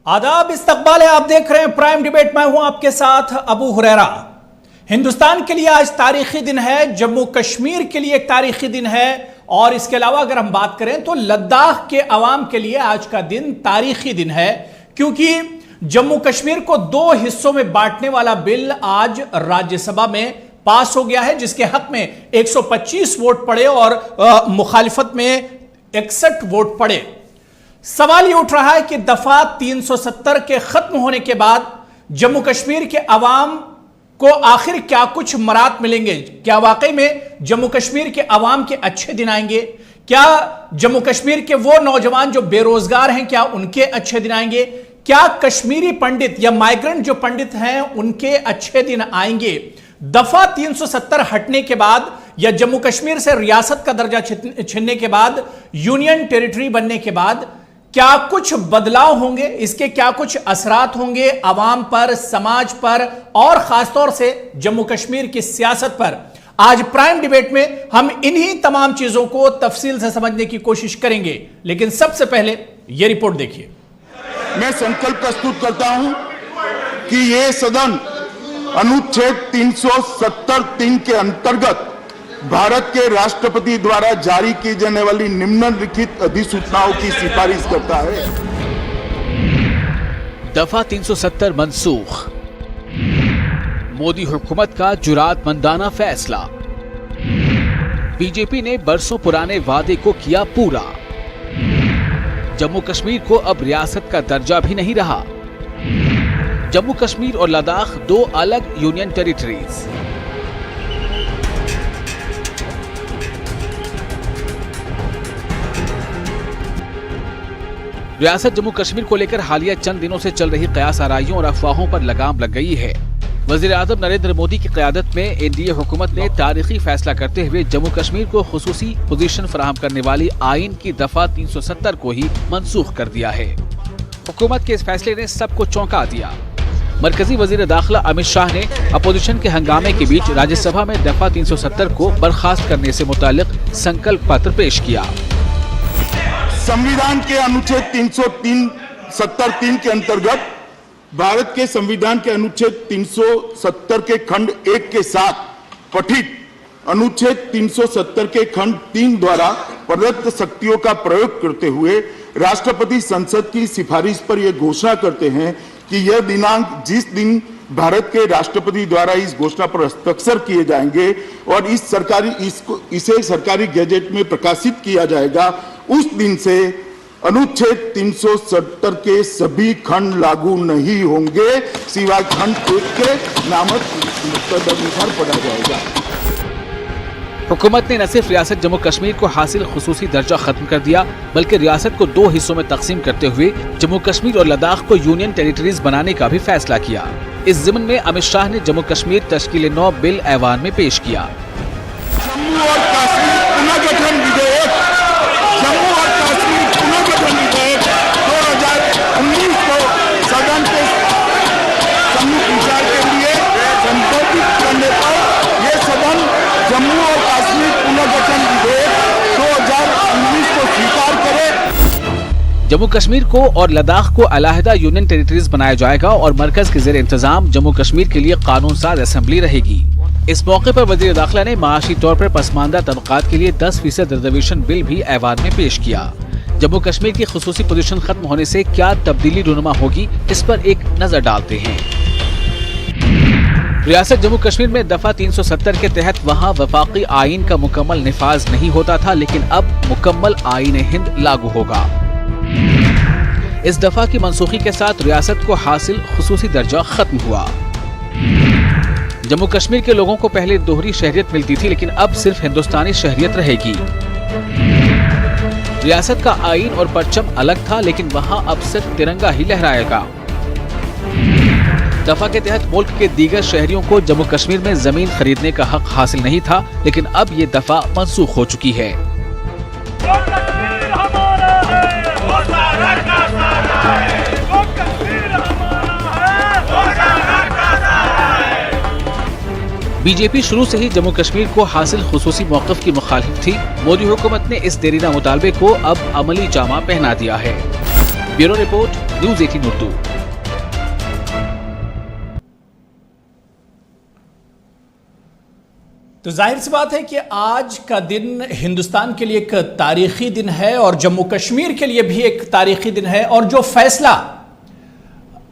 आदाब, इस्तकबाल है। आप देख रहे हैं प्राइम डिबेट। मैं हूं आपके साथ अबू हुरैरा। हिंदुस्तान के लिए आज तारीखी दिन है, जम्मू कश्मीर के लिए एक तारीखी दिन है, और इसके अलावा अगर हम बात करें तो लद्दाख के अवाम के लिए आज का दिन तारीखी दिन है, क्योंकि जम्मू कश्मीर को दो हिस्सों में बांटने वाला बिल आज राज्यसभा में पास हो गया है, जिसके हक में 125 वोट पड़े और मुखालिफत में 61 वोट पड़े। सवाल यह उठ रहा है कि दफा 370 के खत्म होने के बाद जम्मू कश्मीर के अवाम को आखिर क्या कुछ मरात मिलेंगे? क्या वाकई में जम्मू कश्मीर के अवाम के अच्छे दिन आएंगे? क्या जम्मू कश्मीर के वो नौजवान जो बेरोजगार हैं, क्या उनके अच्छे दिन आएंगे? क्या कश्मीरी पंडित या माइग्रेंट जो पंडित हैं उनके अच्छे दिन आएंगे? दफा 370 हटने के बाद या जम्मू कश्मीर से रियासत का दर्जा छीनने के बाद, यूनियन टेरिटरी बनने के बाद क्या कुछ बदलाव होंगे? इसके क्या कुछ असरात होंगे अवाम पर, समाज पर और खासतौर से जम्मू कश्मीर की सियासत पर? आज प्राइम डिबेट में हम इन्हीं तमाम चीजों को तफसील से समझने की कोशिश करेंगे, लेकिन सबसे पहले यह रिपोर्ट देखिए। मैं संकल्प प्रस्तुत करता हूं कि यह सदन अनुच्छेद 370(3) के अंतर्गत भारत के राष्ट्रपति द्वारा जारी की जाने वाली निम्नलिखित अधिसूचनाओं की सिफारिश करता है। दफा 370 मंसूख। मोदी हुकूमत का जुरातमंदाना फैसला। बीजेपी ने बरसों पुराने वादे को किया पूरा। जम्मू कश्मीर को अब रियासत का दर्जा भी नहीं रहा। जम्मू कश्मीर और लद्दाख दो अलग यूनियन टेरिटरीज। रियासत जम्मू कश्मीर को लेकर हालिया चंद दिनों से चल रही कयास आराइयों और अफवाहों पर लगाम लग गई है। वजीर आजम नरेंद्र मोदी की क़यादत में एनडीए हुकूमत ने तारीखी फैसला करते हुए जम्मू कश्मीर को खुसूसी पोजीशन फराहम करने वाली आइन की दफा 370 को ही मनसूख कर दिया है। हुकूमत के इस फैसले ने सबको चौंका दिया। मरकजी वजीर दाखिला अमित शाह ने अपोजिशन के हंगामे के बीच राज्यसभा में दफा 370 को बर्खास्त करने से मुतालिक संकल्प पत्र पेश किया। संविधान के अनुच्छेद 370(3) के अंतर्गत भारत के संविधान के अनुच्छेद 370 के खंड 1 के साथ पठित अनुच्छेद 370 के खंड 3 द्वारा प्रदत्त शक्तियों का प्रयोग करते हुए राष्ट्रपति संसद की सिफारिश पर यह घोषणा करते हैं कि यह दिनांक जिस दिन भारत के राष्ट्रपति द्वारा इस घोषणा पर हस्ताक्षर किए जाएंगे और इसे सरकारी गैजेट में प्रकाशित किया जाएगा, उस दिन से अनुच्छेद 370 के सभी खंड लागू नहीं होंगे, सिवाय खंड 1 के नामक तदनुसार पढ़ा जाएगा। हुकूमत ने न सिर्फ रियासत जम्मू कश्मीर को हासिल खुसूसी दर्जा खत्म कर दिया, बल्कि रियासत को दो हिस्सों में तकसीम करते हुए जम्मू कश्मीर और लद्दाख को यूनियन टेरिटरीज बनाने का भी फैसला किया। इस ज़िम्न में अमित शाह ने जम्मू कश्मीर तश्कील नौ बिल ऐवान में पेश किया। जम्मू और कश्मीर पुनर्गठन विधेयक, जम्मू और कश्मीर पुनर्गठन विधेयक 2019 को सदन के सम्मुख विचार के लिए संबोधित करने पर यह सदन जम्मू और कश्मीर पुनर्गठन विधेयक 2019 को स्वीकार करे। जम्मू कश्मीर को और लद्दाख को अलहदा यूनियन टेरिटरीज बनाया जाएगा और मरकज के जेर इंतजाम जम्मू कश्मीर के लिए कानून साज असेंबली रहेगी। इस मौके पर वजीर दाखिला ने माशी तौर पर पसमानदा तबकात के लिए 10% रिजर्वेशन बिल भी ऐवान में पेश किया। जम्मू कश्मीर की खुसूसी पोजीशन खत्म होने से क्या तब्दीली रूनुमा होगी, इस पर एक नजर डालते हैं। रियासत जम्मू कश्मीर में दफा 370 के तहत वहाँ वफाकी आइन का मुकम्मल निफाज नहीं होता था, लेकिन अब मुकम्मल आइन हिंद लागू होगा। इस दफा की मनसूखी के साथ रियासत को हासिल खुसूसी दर्जा खत्म हुआ। जम्मू कश्मीर के लोगों को पहले दोहरी शहरियत मिलती थी, लेकिन अब सिर्फ हिंदुस्तानी शहरियत रहेगी। रियासत का आइन और परचम अलग था, लेकिन वहाँ अब सिर्फ तिरंगा ही लहराएगा। दफा के तहत मुल्क के दीगर शहरियों को जम्मू कश्मीर में जमीन खरीदने का हक हासिल नहीं था, लेकिन अब ये दफा मनसूख हो चुकी है। बीजेपी शुरू से ही जम्मू कश्मीर को हासिल खुसूसी मौक़िफ़ की मुखालिफ थी। मोदी हुकूमत ने इस देरीना मुतालबे को अब अमली जामा पहना दिया है। Bureau report, news 18 Urdu. तो जाहिर सी बात है कि आज का दिन हिंदुस्तान के लिए एक तारीखी दिन है और जम्मू कश्मीर के लिए भी एक तारीखी दिन है। और जो फैसला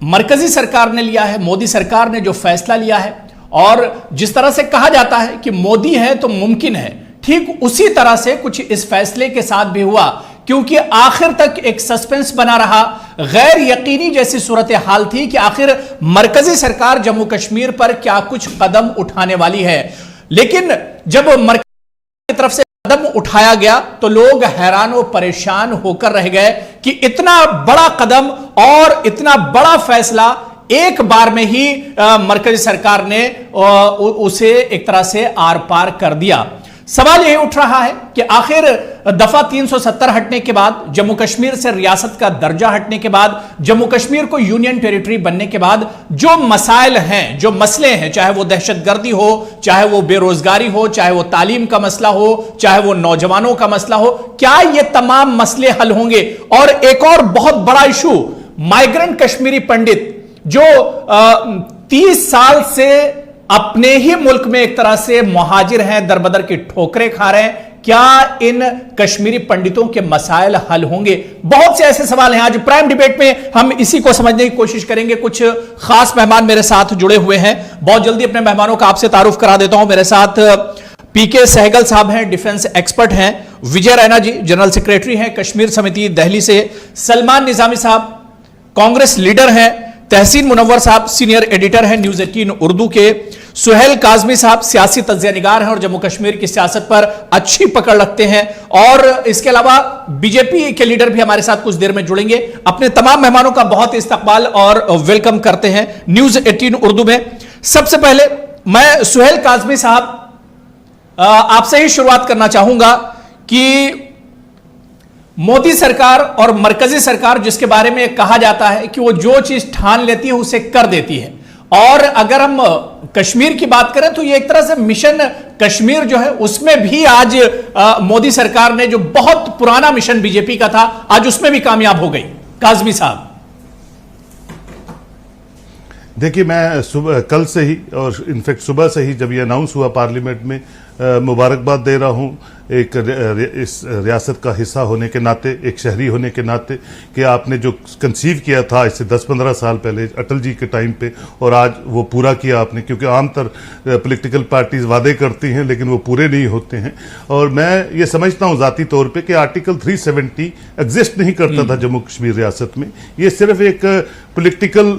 मरकजी सरकार ने लिया है, मोदी सरकार ने जो फैसला लिया है, और जिस तरह से कहा जाता है कि मोदी है तो मुमकिन है, ठीक उसी तरह से कुछ इस फैसले के साथ भी हुआ, क्योंकि आखिर तक एक सस्पेंस बना रहा, गैर यकीनी जैसी सूरत हाल थी कि आखिर मरकजी सरकार जम्मू कश्मीर पर क्या कुछ कदम उठाने वाली है। लेकिन जब मरकज की तरफ से कदम उठाया गया तो लोग हैरान और परेशान होकर रह गए कि इतना बड़ा कदम और इतना बड़ा फैसला एक बार में ही मरकजी सरकार ने उसे एक तरह से आर पार कर दिया। सवाल यह उठ रहा है कि आखिर दफा 370 हटने के बाद, जम्मू कश्मीर से रियासत का दर्जा हटने के बाद, जम्मू कश्मीर को यूनियन टेरिटरी बनने के बाद जो मसाइल हैं, जो मसले हैं, चाहे वो दहशतगर्दी हो, चाहे वो बेरोजगारी हो, चाहे वो तालीम का मसला हो, चाहे वो नौजवानों का मसला हो, क्या ये तमाम मसले हल होंगे? और एक और बहुत बड़ा इशू, माइग्रेंट कश्मीरी पंडित जो 30 साल से अपने ही मुल्क में एक तरह से मुहाजिर हैं, दरबदर की ठोकरें खा रहे हैं, क्या इन कश्मीरी पंडितों के मसाइल हल होंगे? बहुत से ऐसे सवाल हैं। आज प्राइम डिबेट में हम इसी को समझने की कोशिश करेंगे। कुछ खास मेहमान मेरे साथ जुड़े हुए हैं। बहुत जल्दी अपने मेहमानों का आपसे तारुफ करा देता हूं। मेरे साथ पीके सहगल साहब हैं, डिफेंस एक्सपर्ट हैं। विजय रैना जी जनरल सेक्रेटरी हैं कश्मीर समिति दिल्ली से। सलमान निजामी साहब कांग्रेस लीडर हैं। तहसीन मुनव्वर साहब सीनियर एडिटर हैं न्यूज 18 उर्दू के। सुहेल काजमी साहब सियासी तज्ज़िया-निगार हैं और जम्मू कश्मीर की सियासत पर अच्छी पकड़ रखते हैं। और इसके अलावा बीजेपी के लीडर भी हमारे साथ कुछ देर में जुड़ेंगे। अपने तमाम मेहमानों का बहुत इस्तकबाल और वेलकम करते हैं न्यूज 18 उर्दू में। सबसे पहले मैं सुहेल काजमी साहब आपसे ही शुरुआत करना चाहूंगा कि मोदी सरकार और मरकजी सरकार, जिसके बारे में कहा जाता है कि वो जो चीज ठान लेती है उसे कर देती है, और अगर हम कश्मीर की बात करें तो ये एक तरह से मिशन कश्मीर जो है उसमें भी आज मोदी सरकार ने, जो बहुत पुराना मिशन बीजेपी का था, आज उसमें भी कामयाब हो गई। काजमी साहब देखिए, मैं कल से ही और इनफैक्ट सुबह से ही जब ये अनाउंस हुआ पार्लियामेंट में, मुबारकबाद दे रहा हूँ एक इस रियासत का हिस्सा होने के नाते, एक शहरी होने के नाते, कि आपने जो कंसीव किया था इससे 10-15 साल पहले अटल जी के टाइम पे, और आज वो पूरा किया आपने। क्योंकि आमतौर पॉलिटिकल पार्टीज वादे करती हैं लेकिन वो पूरे नहीं होते हैं। और मैं ये समझता हूँ ज़ाती तौर पे कि आर्टिकल 370 एग्जिस्ट नहीं करता था जम्मू कश्मीर रियासत में। ये सिर्फ एक पॉलिटिकल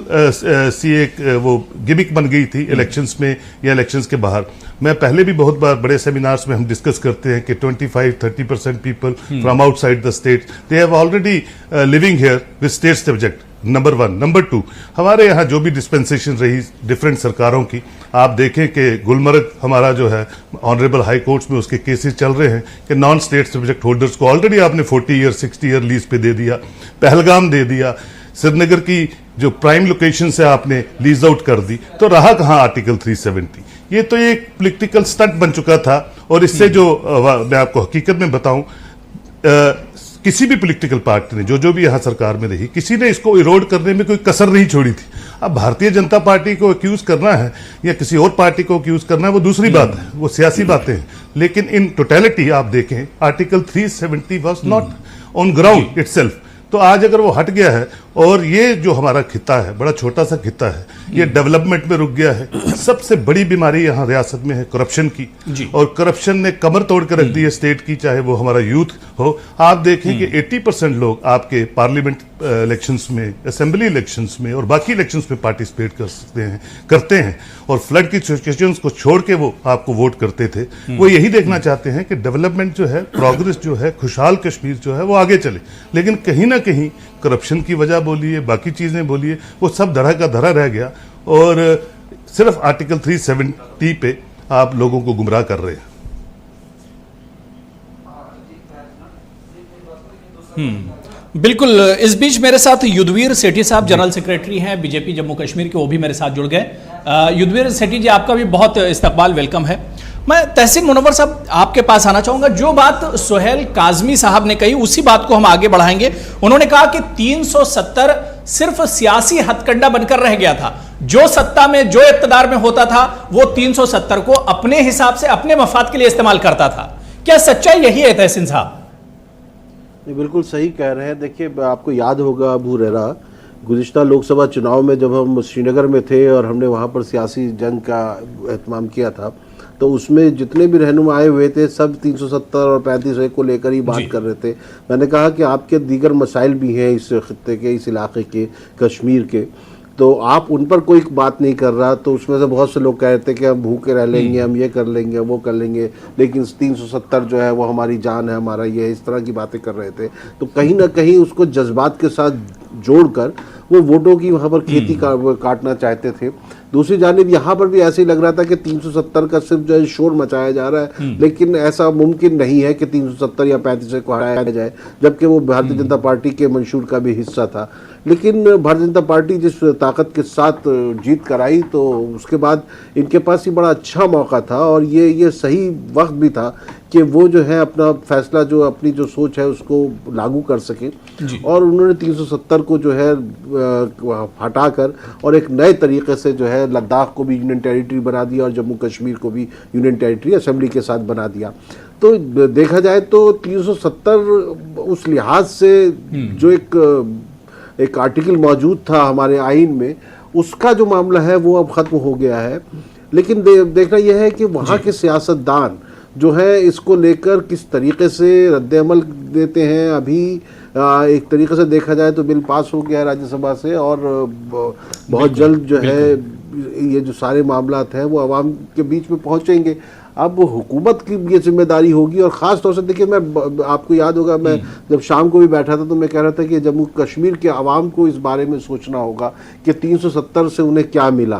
सी एक वो गिमिक बन गई थी इलेक्शंस में या इलेक्शंस के बाहर। मैं पहले भी बहुत बार बड़े सेमिनार्स में हम डिस्कस करते हैं कि 25-30% people from outside the state they have already living here with state subject, number 1। Number 2, हमारे यहाँ जो भी डिस्पेंसेशन रही डिफरेंट सरकारों की, आप देखें कि गुलमर्ग हमारा जो है ऑनरेबल हाई कोर्ट्स में उसके केसेस चल रहे हैं कि नॉन स्टेट सब्जेक्ट होल्डर्स को ऑलरेडी आपने 40 ईयर 60 ईयर लीज पे दे दिया, पहलगाम दे दिया, श्रीनगर की जो प्राइम लोकेशन से आपने लीज आउट कर दी। तो रहा कहाँ आर्टिकल 370? ये तो एक पॉलिटिकल स्टंट बन चुका था। और इससे जो मैं आपको हकीकत में बताऊं, किसी भी पॉलिटिकल पार्टी ने जो भी यहाँ सरकार में रही, किसी ने इसको इरोड करने में कोई कसर नहीं छोड़ी थी। अब भारतीय जनता पार्टी को एक्यूज करना है या किसी और पार्टी को एक्यूज करना है, वो दूसरी बात है, वो सियासी बातें हैं। लेकिन इन टोटलिटी आप देखें, article 370 was not on ground itself. तो आज अगर वो हट गया है, और ये जो हमारा खिता है, बड़ा छोटा सा खिता है, ये डेवलपमेंट में रुक गया है। सबसे बड़ी बीमारी यहाँ रियासत में है करप्शन की, और करप्शन ने कमर तोड़ कर रख दी है स्टेट की, चाहे वो हमारा यूथ हो। आप देखें कि 80% लोग आपके पार्लियामेंट इलेक्शंस में, असेंबली इलेक्शंस में और बाकी इलेक्शंस में पार्टिसिपेट करते हैं, और फ्लड की सिचुएशंस को छोड़ के वो आपको वोट करते थे। वो यही देखना चाहते हैं कि डेवलपमेंट जो है, प्रोग्रेस जो है, खुशहाल कश्मीर जो है वो आगे चले। लेकिन कहीं ना कहीं करप्शन की वजह बोलिए, बाकी चीजें बोलिए, वो सब धरा का धरा रह गया, और सिर्फ आर्टिकल 370 पे आप लोगों को गुमराह कर रहे हैं। बिल्कुल। इस बीच मेरे साथ युद्धवीर सेठी साहब जनरल सेक्रेटरी हैं बीजेपी जम्मू कश्मीर के, वो भी मेरे साथ जुड़ गए। युद्धवीर सेठी जी, आपका भी बहुत इस्तकबाल, वेलकम है। मैं तहसीन मुनव्वर साहब आपके पास आना चाहूंगा। जो बात सुहेल काजमी साहब ने कही उसी बात को हम आगे बढ़ाएंगे। उन्होंने कहा कि 370 सिर्फ सियासी हथकंडा बनकर रह गया था। जो सत्ता में, जो इक्तदार में होता था, वो 370 को अपने हिसाब से, अपने मफाद के लिए इस्तेमाल करता था। क्या सच्चाई यही है तहसीन साहब? बिल्कुल सही कह रहे हैं। देखिए, आपको याद होगा अबू हुरैरा, गुज़िश्ता लोकसभा चुनाव में जब हम श्रीनगर में थे और हमने वहाँ पर सियासी जंग का एहतमाम किया था, तो उसमें जितने भी रहनुमा आए हुए थे सब 370 और 35A को लेकर ही बात कर रहे थे। मैंने कहा कि आपके दीगर मसाइल भी हैं इस खित्ते के, इस इलाके के, कश्मीर के, तो आप उन पर कोई बात नहीं कर रहा। तो उसमें से बहुत से लोग कह रहे थे कि हम भूखे रह लेंगे, हम ये कर लेंगे, वो कर लेंगे, लेकिन 370 जो है वो हमारी जान है, हमारा ये है, इस तरह की बातें कर रहे थे। तो कहीं ना कहीं उसको जज्बात के साथ जोड़कर वो वोटों की वहाँ पर खेती काटना चाहते थे। दूसरी जानिब यहाँ पर भी ऐसे ही लग रहा था कि 370 का सिर्फ जो है शोर मचाया जा रहा है, लेकिन ऐसा मुमकिन नहीं है कि 370 या 35 को हटाया जाए, जबकि वो भारतीय जनता पार्टी के मंशूर का भी हिस्सा था। लेकिन भारतीय जनता पार्टी जिस ताकत के साथ जीत कर आई, तो उसके बाद इनके पास ही बड़ा अच्छा मौका था और ये सही वक्त भी था कि वो जो है अपना फैसला, जो अपनी जो सोच है उसको लागू कर सके। और उन्होंने 370 को जो है हटाकर और एक नए तरीके से जो है लद्दाख को भी यूनियन टेरिटरी बना दिया और जम्मू कश्मीर को भी यूनियन टेरिटरी असेंबली के साथ बना दिया। तो देखा जाए तो 370 उस लिहाज से जो एक आर्टिकल मौजूद था हमारे आइन में, उसका जो मामला है वो अब ख़त्म हो गया है। लेकिन देखना यह है कि वहाँ के सियासतदान जो है इसको लेकर किस तरीके से रद्द-ए-अमल देते हैं। अभी एक तरीके से देखा जाए तो बिल पास हो गया है राज्यसभा से और बहुत जल्द जो है ये जो सारे मामलात हैं वो आवाम के बीच में पहुँचेंगे। अब हुकूमत की ये जिम्मेदारी होगी और ख़ास तौर से देखिए, मैं आपको याद होगा, मैं जब शाम को भी बैठा था तो मैं कह रहा था कि जम्मू कश्मीर के आवाम को इस बारे में सोचना होगा कि 370 से उन्हें क्या मिला।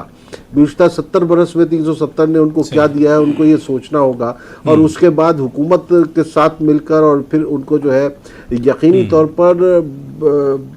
पिछले 70 बरस में 370 ने उनको क्या दिया है, उनको ये सोचना होगा। और उसके बाद हुकूमत के साथ मिलकर और फिर उनको जो है यकीनी तौर पर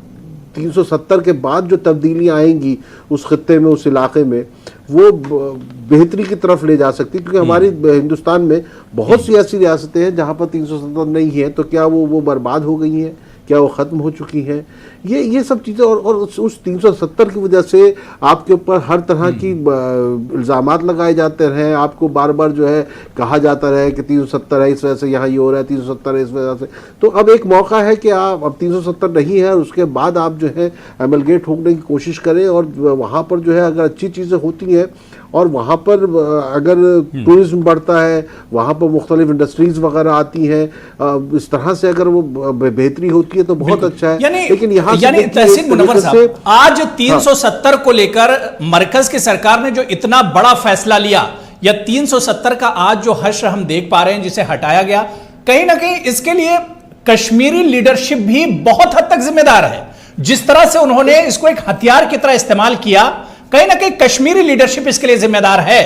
370 के बाद जो तब्दीलियाँ आएंगी उस खित्ते में, उस इलाके में, वो बेहतरी की तरफ ले जा सकती है। क्योंकि हमारी हिंदुस्तान में बहुत सी ऐसी रियासतें हैं जहाँ पर 370 नहीं है, तो क्या वो बर्बाद हो गई हैं, क्या वो ख़त्म हो चुकी हैं? ये सब चीज़ें और उस 370 की वजह से आपके ऊपर हर तरह की इल्ज़ामात लगाए जाते रहे। आपको बार बार जो है कहा जाता रहे कि 370 है, इस वजह से यहाँ ये हो रहा है, 370 है इस वजह से। तो अब एक मौका है कि आप, अब 370 नहीं है और उसके बाद आप जो है एमलगेट होने की कोशिश करें और वहाँ पर जो है अगर अच्छी चीज़ें होती हैं और वहाँ पर अगर टूरिज्म बढ़ता है, वहाँ पर मुख्तलिफ इंडस्ट्रीज वगैरह आती हैं, इस तरह से अगर वो बेहतरी होती है तो बहुत अच्छा है। लेकिन यहाँ तहसीन मुनव्वर साहब, आज 370 को लेकर मरकज की सरकार ने जो इतना बड़ा फैसला लिया, या 370 का आज जो हश्र हम देख पा रहे हैं जिसे हटाया गया, कहीं ना कहीं इसके लिए कश्मीरी लीडरशिप भी बहुत हद तक जिम्मेदार है। जिस तरह से उन्होंने इसको एक हथियार की तरह इस्तेमाल किया, कहीं ना कहीं कश्मीरी लीडरशिप इसके लिए जिम्मेदार है।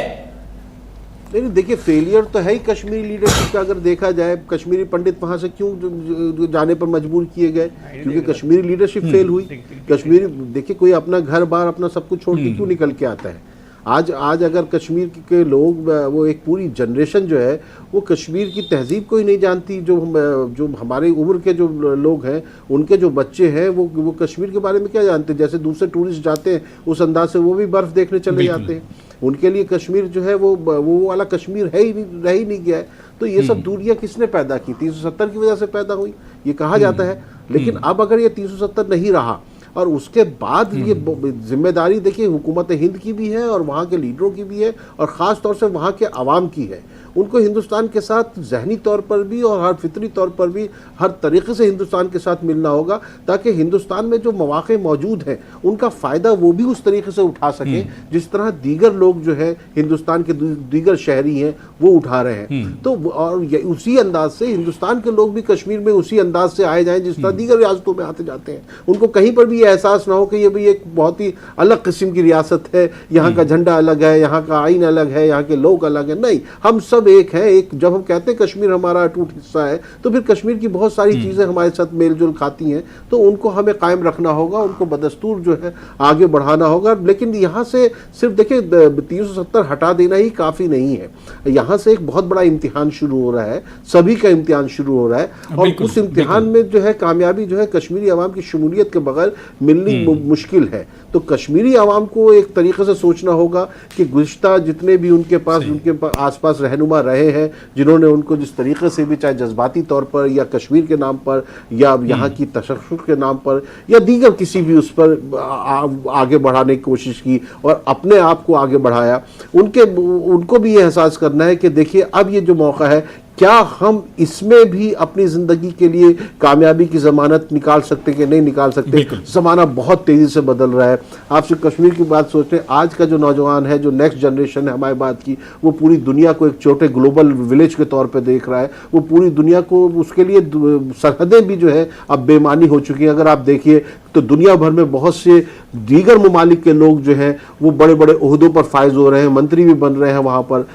नहीं, देखिए, फेलियर तो है ही कश्मीरी लीडरशिप का। अगर देखा जाए, कश्मीरी पंडित वहां से क्यों जाने पर मजबूर किए गए? क्योंकि कश्मीरी लीडरशिप फेल हुई। कश्मीरी, देखिए, कोई अपना घर बार अपना सब कुछ छोड़ के क्यों निकल के आता है? आज अगर कश्मीर के लोग, वो एक पूरी जनरेशन जो है वो कश्मीर की तहजीब को ही नहीं जानती। जो हमारे उम्र के जो लोग हैं, उनके जो बच्चे हैं, वो कश्मीर के बारे में क्या जानते हैं? जैसे दूसरे टूरिस्ट जाते हैं उस अंदाज से वो भी बर्फ़ देखने चले जाते हैं। उनके लिए कश्मीर जो है वो वाला कश्मीर है ही नहीं, रह ही नहीं गया है। तो ये सब दूरियां किसने पैदा की? 370 की वजह से पैदा हुई, ये कहा जाता है। लेकिन अब अगर ये 370 नहीं रहा और उसके बाद ये जिम्मेदारी, देखिए, हुकूमत हिंद की भी है और वहाँ के लीडरों की भी है और ख़ास तौर से वहाँ के अवाम की है। उनको हिंदुस्तान के साथ जहनी तौर पर भी और हर फितरी तौर पर भी हर तरीके से हिंदुस्तान के साथ मिलना होगा, ताकि हिंदुस्तान में जो मौके मौजूद हैं उनका फ़ायदा वो भी उस तरीके से उठा सकें जिस तरह दीगर लोग जो है हिंदुस्तान के दीगर शहरी हैं वो उठा रहे हैं। तो और उसी अंदाज से हिंदुस्तान के लोग भी कश्मीर में उसी अंदाज से आए जाएँ जिस तरह दीगर रियासतों में आते जाते हैं। उनको कहीं पर भी ये एहसास ना हो कि ये भी एक बहुत ही अलग किस्म की रियासत है, यहाँ का झंडा अलग है, यहाँ का आइन अलग है, यहाँ के लोग अलग हैं। नहीं, हम सब सब एक है। एक जब हम कहते हैं कश्मीर हमारा अटूट हिस्सा है, तो फिर कश्मीर की बहुत सारी चीजें हमारे साथ मेलजोल खाती हैं, तो उनको हमें कायम रखना होगा, उनको बदस्तूर जो है आगे बढ़ाना होगा। लेकिन यहाँ से सिर्फ देखिए 370 हटा देना ही काफी नहीं है, यहाँ से एक बहुत बड़ा इम्तिहान शुरू हो रहा है, सभी का इम्तिहान शुरू हो रहा है, और उस इम्तिहान में जो है कामयाबी जो है कश्मीरी आवाम की शमूलियत के बगैर मिलनी मुश्किल है। तो कश्मीरी आवाम को एक तरीके से सोचना होगा कि गुज़िश्ता जितने भी उनके आसपास रहनुमा रहे हैं, जिन्होंने उनको जिस तरीके से भी, चाहे जज्बाती तौर पर या कश्मीर के नाम पर या यहाँ की तशख्खुस के नाम पर या दीगर किसी भी उस पर आगे बढ़ाने की कोशिश की और अपने आप को आगे बढ़ाया, उनको भी ये एहसास करना है कि देखिए अब ये जो मौका है, क्या हम इसमें भी अपनी जिंदगी के लिए कामयाबी की जमानत निकाल सकते कि नहीं निकाल सकते। जमाना बहुत तेजी से बदल रहा है। आपसे कश्मीर की बात सोचते हैं, आज का जो नौजवान है, जो नेक्स्ट जनरेशन है हमारी बात की, वो पूरी दुनिया को एक छोटे ग्लोबल विलेज के तौर पे देख रहा है। वो पूरी दुनिया को, उसके लिए सरहदें भी जो है अब बेमानी हो चुकी हैं। अगर आप देखिए तो दुनिया भर में बहुत से दीगर ममालिक के लोग जो हैं वो बड़े बड़े ओहदों पर फायज हो रहे हैं, मंत्री भी बन रहे हैं वहाँ पर।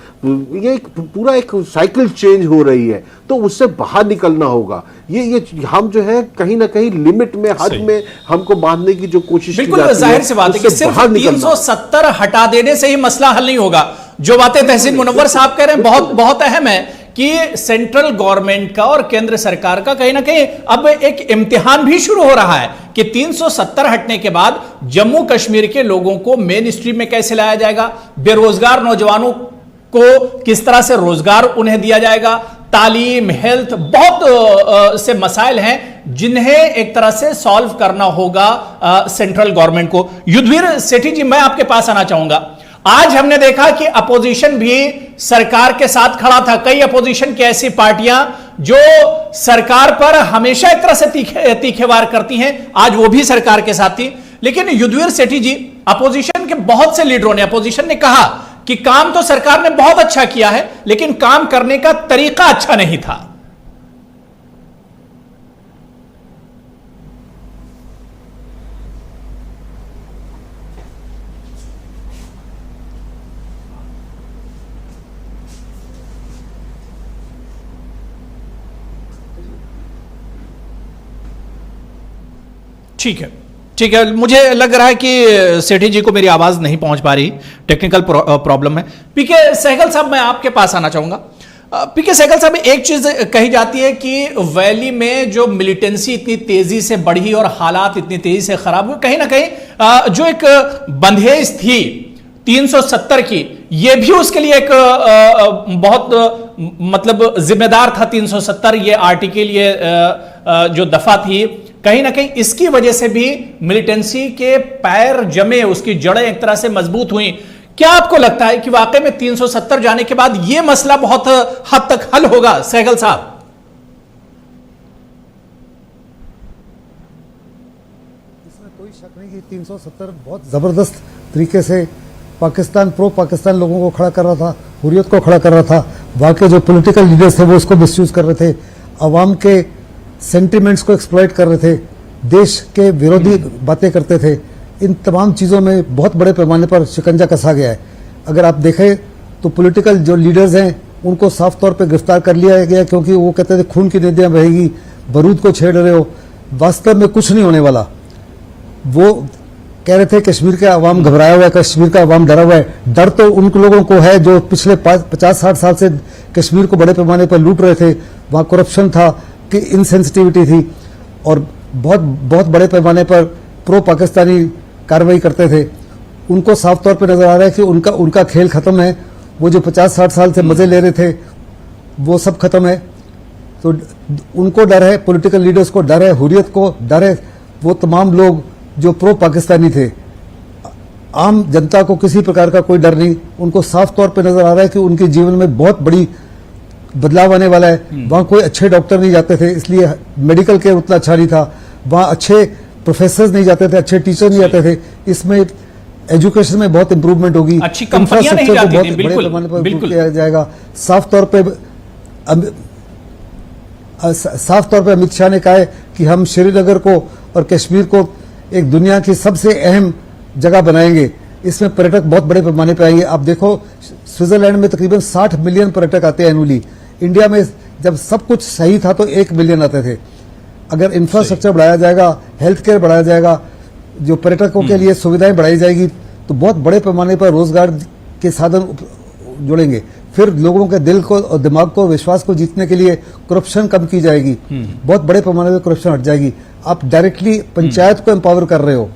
ये एक पूरा एक साइकिल चेंज हो रही है, तो उससे बाहर निकलना होगा। ये हम जो है कहीं ना कहीं लिमिट में, हद में हमको बांधने की जो कोशिश की जाती है, जाहिर सी बात है कि सिर्फ 370 हटा देने से ही मसला हल नहीं होगा। जो बातें तहसीन मुनव्वर साहब कह रहे हैं बहुत बहुत अहम है कि सेंट्रल गवर्नमेंट का और केंद्र सरकार का कहीं ना कहीं अब एक इम्तिहान भी शुरू हो रहा है कि 370 हटने के बाद जम्मू कश्मीर के लोगों को मेन स्ट्रीम में कैसे लाया जाएगा, बेरोजगार नौजवानों को किस तरह से रोजगार उन्हें दिया जाएगा, तालीम, हेल्थ, बहुत से मसाइल हैं जिन्हें एक तरह से सॉल्व करना होगा सेंट्रल गवर्नमेंट को। युद्धवीर सेठी जी, मैं आपके पास आना चाहूंगा। आज हमने देखा कि अपोजिशन भी सरकार के साथ खड़ा था। कई अपोजिशन की ऐसी पार्टियां जो सरकार पर हमेशा एक तरह से तीखे वार करती हैं, आज वो भी सरकार के साथ थी। लेकिन युद्धवीर सेठी जी, अपोजिशन के बहुत से लीडरों ने, अपोजिशन ने कहा कि काम तो सरकार ने बहुत अच्छा किया है, लेकिन काम करने का तरीका अच्छा नहीं था। ठीक है, मुझे लग रहा है कि सेठी जी को मेरी आवाज नहीं पहुंच पा रही, टेक्निकल प्रॉब्लम है। पीके सहगल साहब, मैं आपके पास आना चाहूंगा। पीके सहगल साहब, एक चीज कही जाती है कि वैली में जो मिलिटेंसी इतनी तेजी से बढ़ी और हालात इतनी तेजी से खराब हुए, कहीं ना कहीं जो एक बंधेज थी 370 की, यह भी उसके लिए एक बहुत मतलब जिम्मेदार था। 370 ये आर्टिकल, ये जो दफा थी, कहीं ना कहीं इसकी वजह से भी मिलिटेंसी के पैर जमे, उसकी जड़ें एक तरह से मजबूत हुई। क्या आपको लगता है कि वाकई में 370 जाने के बाद यह मसला बहुत हद तक हल होगा? सहगल साहब, इसमें कोई शक नहीं कि 370 बहुत जबरदस्त तरीके से पाकिस्तान, प्रो पाकिस्तान लोगों को खड़ा कर रहा था, हुर्रियत को खड़ा कर रहा था। वहां के जो पॉलिटिकल लीडर्स थे वो उसको मिसयूज कर रहे थे, अवाम के सेंटिमेंट्स को एक्सप्लॉइट कर रहे थे, देश के विरोधी बातें करते थे। इन तमाम चीज़ों में बहुत बड़े पैमाने पर शिकंजा कसा गया है। अगर आप देखें तो पॉलिटिकल जो लीडर्स हैं उनको साफ तौर पे गिरफ्तार कर लिया गया, क्योंकि वो कहते थे खून की नदियाँ बहेगी, बारूद को छेड़ रहे हो। वास्तव में कुछ नहीं होने वाला। वो कह रहे थे कश्मीर का अवाम घबराया हुआ है, कश्मीर का अवाम डरा हुआ है। डर तो उन लोगों को है जो पिछले 50-60 साल से कश्मीर को बड़े पैमाने पर लूट रहे थे। वहाँ करप्शन था, कि इनसेंसिटिविटी थी, और बहुत बहुत बड़े पैमाने पर प्रो पाकिस्तानी कार्रवाई करते थे। उनको साफ तौर पर नजर आ रहा है कि उनका खेल खत्म है। वो जो 50-60 साल से मजे ले रहे थे वो सब खत्म है। तो उनको डर है, पॉलिटिकल लीडर्स को डर है, हुर्रियत को डर है। वो तमाम लोग जो प्रो पाकिस्तानी थे, आम जनता को किसी प्रकार का कोई डर नहीं। उनको साफ तौर पर नजर आ रहा है कि उनके जीवन में बहुत बड़ी बदलाव आने वाला है। वहाँ कोई अच्छे डॉक्टर नहीं जाते थे, इसलिए मेडिकल केयर उतना अच्छा नहीं था। वहाँ अच्छे प्रोफेसर नहीं जाते थे, अच्छे टीचर नहीं जाते थे। इसमें एजुकेशन में बहुत इंप्रूवमेंट होगी, अच्छी कंपनियां नहीं जाती थी, बड़े पैमाने पर इंप्रूव किया जाएगा। साफ तौर पे अमित शाह ने कहा है कि हम श्रीनगर को और कश्मीर को एक दुनिया की सबसे अहम जगह बनाएंगे। इसमें पर्यटक बहुत बड़े पैमाने पर आएंगे। आप देखो स्विट्जरलैंड में तकरीबन 60 मिलियन पर्यटक आते हैं एनुअली। इंडिया में जब सब कुछ सही था तो 1 मिलियन आते थे। अगर इंफ्रास्ट्रक्चर बढ़ाया जाएगा, हेल्थ केयर बढ़ाया जाएगा, जो पर्यटकों के लिए सुविधाएं बढ़ाई जाएगी, तो बहुत बड़े पैमाने पर रोजगार के साधन जुड़ेंगे। फिर लोगों के दिल को और दिमाग को, विश्वास को जीतने के लिए करप्शन कम की जाएगी, बहुत बड़े पैमाने पर करप्शन हट जाएगी। आप डायरेक्टली पंचायत को एम्पावर कर रहे हो,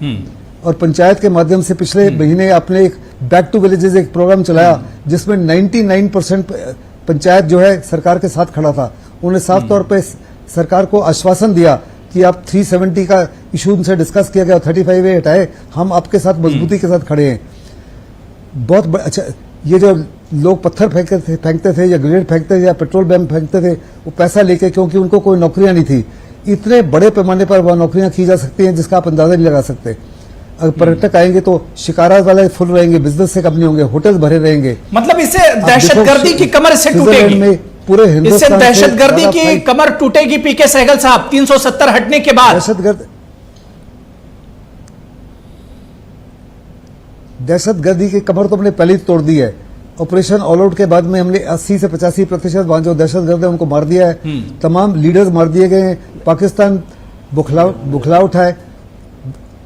और पंचायत के माध्यम से पिछले महीने आपने एक बैक टू विलेजेस एक प्रोग्राम चलाया जिसमें 99% पंचायत जो है सरकार के साथ खड़ा था। उन्होंने साफ तौर पे सरकार को आश्वासन दिया कि आप 370 का इशू उनसे डिस्कस किया गया, 35A हटाए, हम आपके साथ मजबूती के साथ खड़े हैं। बहुत अच्छा, ये जो लोग पत्थर फेंकते थे या ग्रेनेड फेंकते थे या पेट्रोल बम फेंकते थे, वो पैसा लेके, क्योंकि उनको कोई नौकरियां नहीं थी। इतने बड़े पैमाने पर वह नौकरियां की जा सकती हैं जिसका आप अंदाजा नहीं लगा सकते। अगर पर्यटक आएंगे तो शिकारा वाले फुल रहेंगे, बिजनेस से कम नहीं होंगे, होटल भरे रहेंगे। मतलब इससे दहशतगर्दी की कमर इससे टूटेगी, पूरे इससे हिंदुस्तान दहशतगर्दी की कमर टूटेगी। पीके सहगल साहब, 370 हटने के बाद दहशतगर्दी की कमर तो हमने पहले ही तोड़ दी है। ऑपरेशन ऑल आउट के बाद में हमने 80 से 85% वहां जो दहशतगर्द है उनको मार दिया है। तमाम लीडर्स मार दिए गए हैं। पाकिस्तान बुखला उठा है।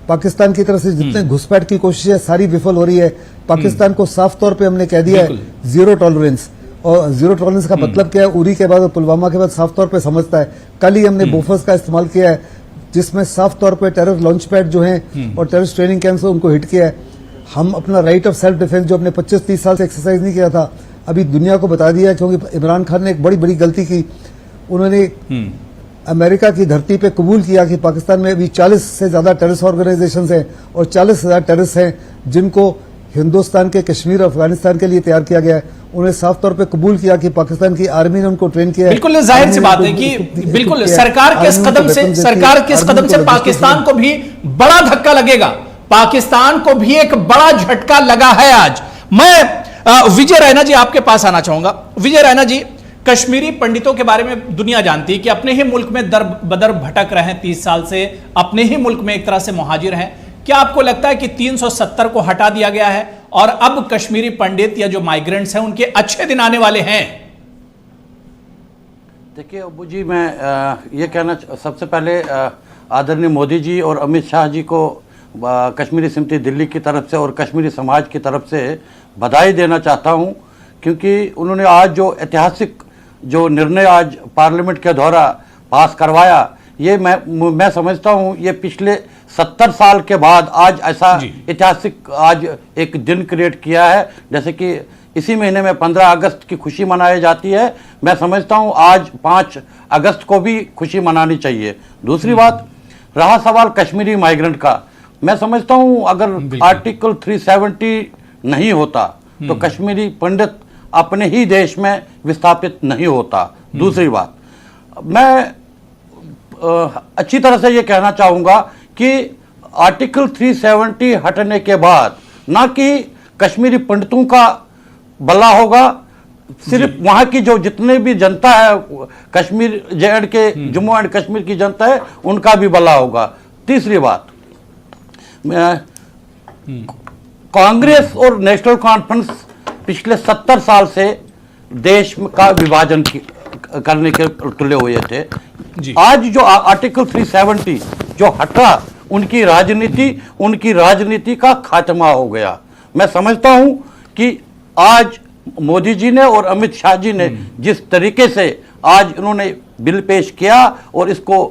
पाकिस्तान की तरफ से जितने घुसपैठ की कोशिश है सारी विफल हो रही है। पाकिस्तान को साफ तौर पे हमने कह दिया है जीरो टॉलरेंस। और जीरो टॉलरेंस का मतलब क्या है? उरी के बाद और पुलवामा के बाद साफ तौर पे समझता है। कल ही हमने बोफर्स का इस्तेमाल किया है जिसमें साफ तौर पे टेरर लॉन्च पैड जो हैं और टेररिस्ट ट्रेनिंग कैंप्स उनको हिट किया है। हम अपना राइट ऑफ सेल्फ डिफेंस जो अपने 25-30 साल से एक्सरसाइज नहीं किया था, अभी दुनिया को बता दिया है, क्योंकि इमरान खान ने एक बड़ी बड़ी गलती की। उन्होंने अमेरिका की धरती पे कबूल किया कि पाकिस्तान में अभी 40 से ज्यादा टेररिस्ट ऑर्गेनाइजेशंस हैं और 40 से ज्यादा टेररिस्ट हैं जिनको हिंदुस्तान के कश्मीर और अफगानिस्तान के लिए तैयार किया गया है। उन्होंने साफ तौर पे कबूल किया कि पाकिस्तान की आर्मी ने उनको ट्रेन किया है। बिल्कुल जाहिर सी बात है कि बिल्कुल सरकार के इस कदम से पाकिस्तान को भी बड़ा धक्का लगेगा। पाकिस्तान को भी एक बड़ा झटका लगा है आज। मैं विजय रैना जी आपके पास आना चाहूंगा। विजय रैना जी, कश्मीरी पंडितों के बारे में दुनिया जानती है कि अपने ही मुल्क में दर बदर भटक रहे हैं, 30 साल से अपने ही मुल्क में एक तरह से मुहाजिर हैं। क्या आपको लगता है कि 370 को हटा दिया गया है और अब कश्मीरी पंडित या जो माइग्रेंट्स हैं उनके अच्छे दिन आने वाले हैं? देखिए अबू जी, मैं ये कहना सबसे पहले आदरणीय मोदी जी और अमित शाह जी को कश्मीरी समिति दिल्ली की तरफ से और कश्मीरी समाज की तरफ से बधाई देना चाहता हूं, क्योंकि उन्होंने आज जो ऐतिहासिक जो निर्णय आज पार्लियामेंट के द्वारा पास करवाया, ये मैं समझता हूं ये पिछले 70 साल के बाद आज ऐसा ऐतिहासिक आज एक दिन क्रिएट किया है। जैसे कि इसी महीने में 15 अगस्त की खुशी मनाई जाती है, मैं समझता हूं आज 5 अगस्त को भी खुशी मनानी चाहिए। दूसरी बात, रहा सवाल कश्मीरी माइग्रेंट का, मैं समझता हूं अगर आर्टिकल 370 नहीं होता तो कश्मीरी पंडित अपने ही देश में विस्थापित नहीं होता। दूसरी बात, मैं अच्छी तरह से ये कहना चाहूंगा कि आर्टिकल 370 हटने के बाद ना कि कश्मीरी पंडितों का भला होगा, सिर्फ वहां की जो जितने भी जनता है कश्मीर जे के जम्मू एंड कश्मीर की जनता है उनका भी भला होगा। तीसरी बात, कांग्रेस और नेशनल कॉन्फ्रेंस पिछले 70 साल से देश का विभाजन करने के तुले हुए थे। आज जो आर्टिकल 370 जो हटा, उनकी राजनीति का खात्मा हो गया। मैं समझता हूं कि आज मोदी जी ने और अमित शाह जी ने जिस तरीके से आज उन्होंने बिल पेश किया और इसको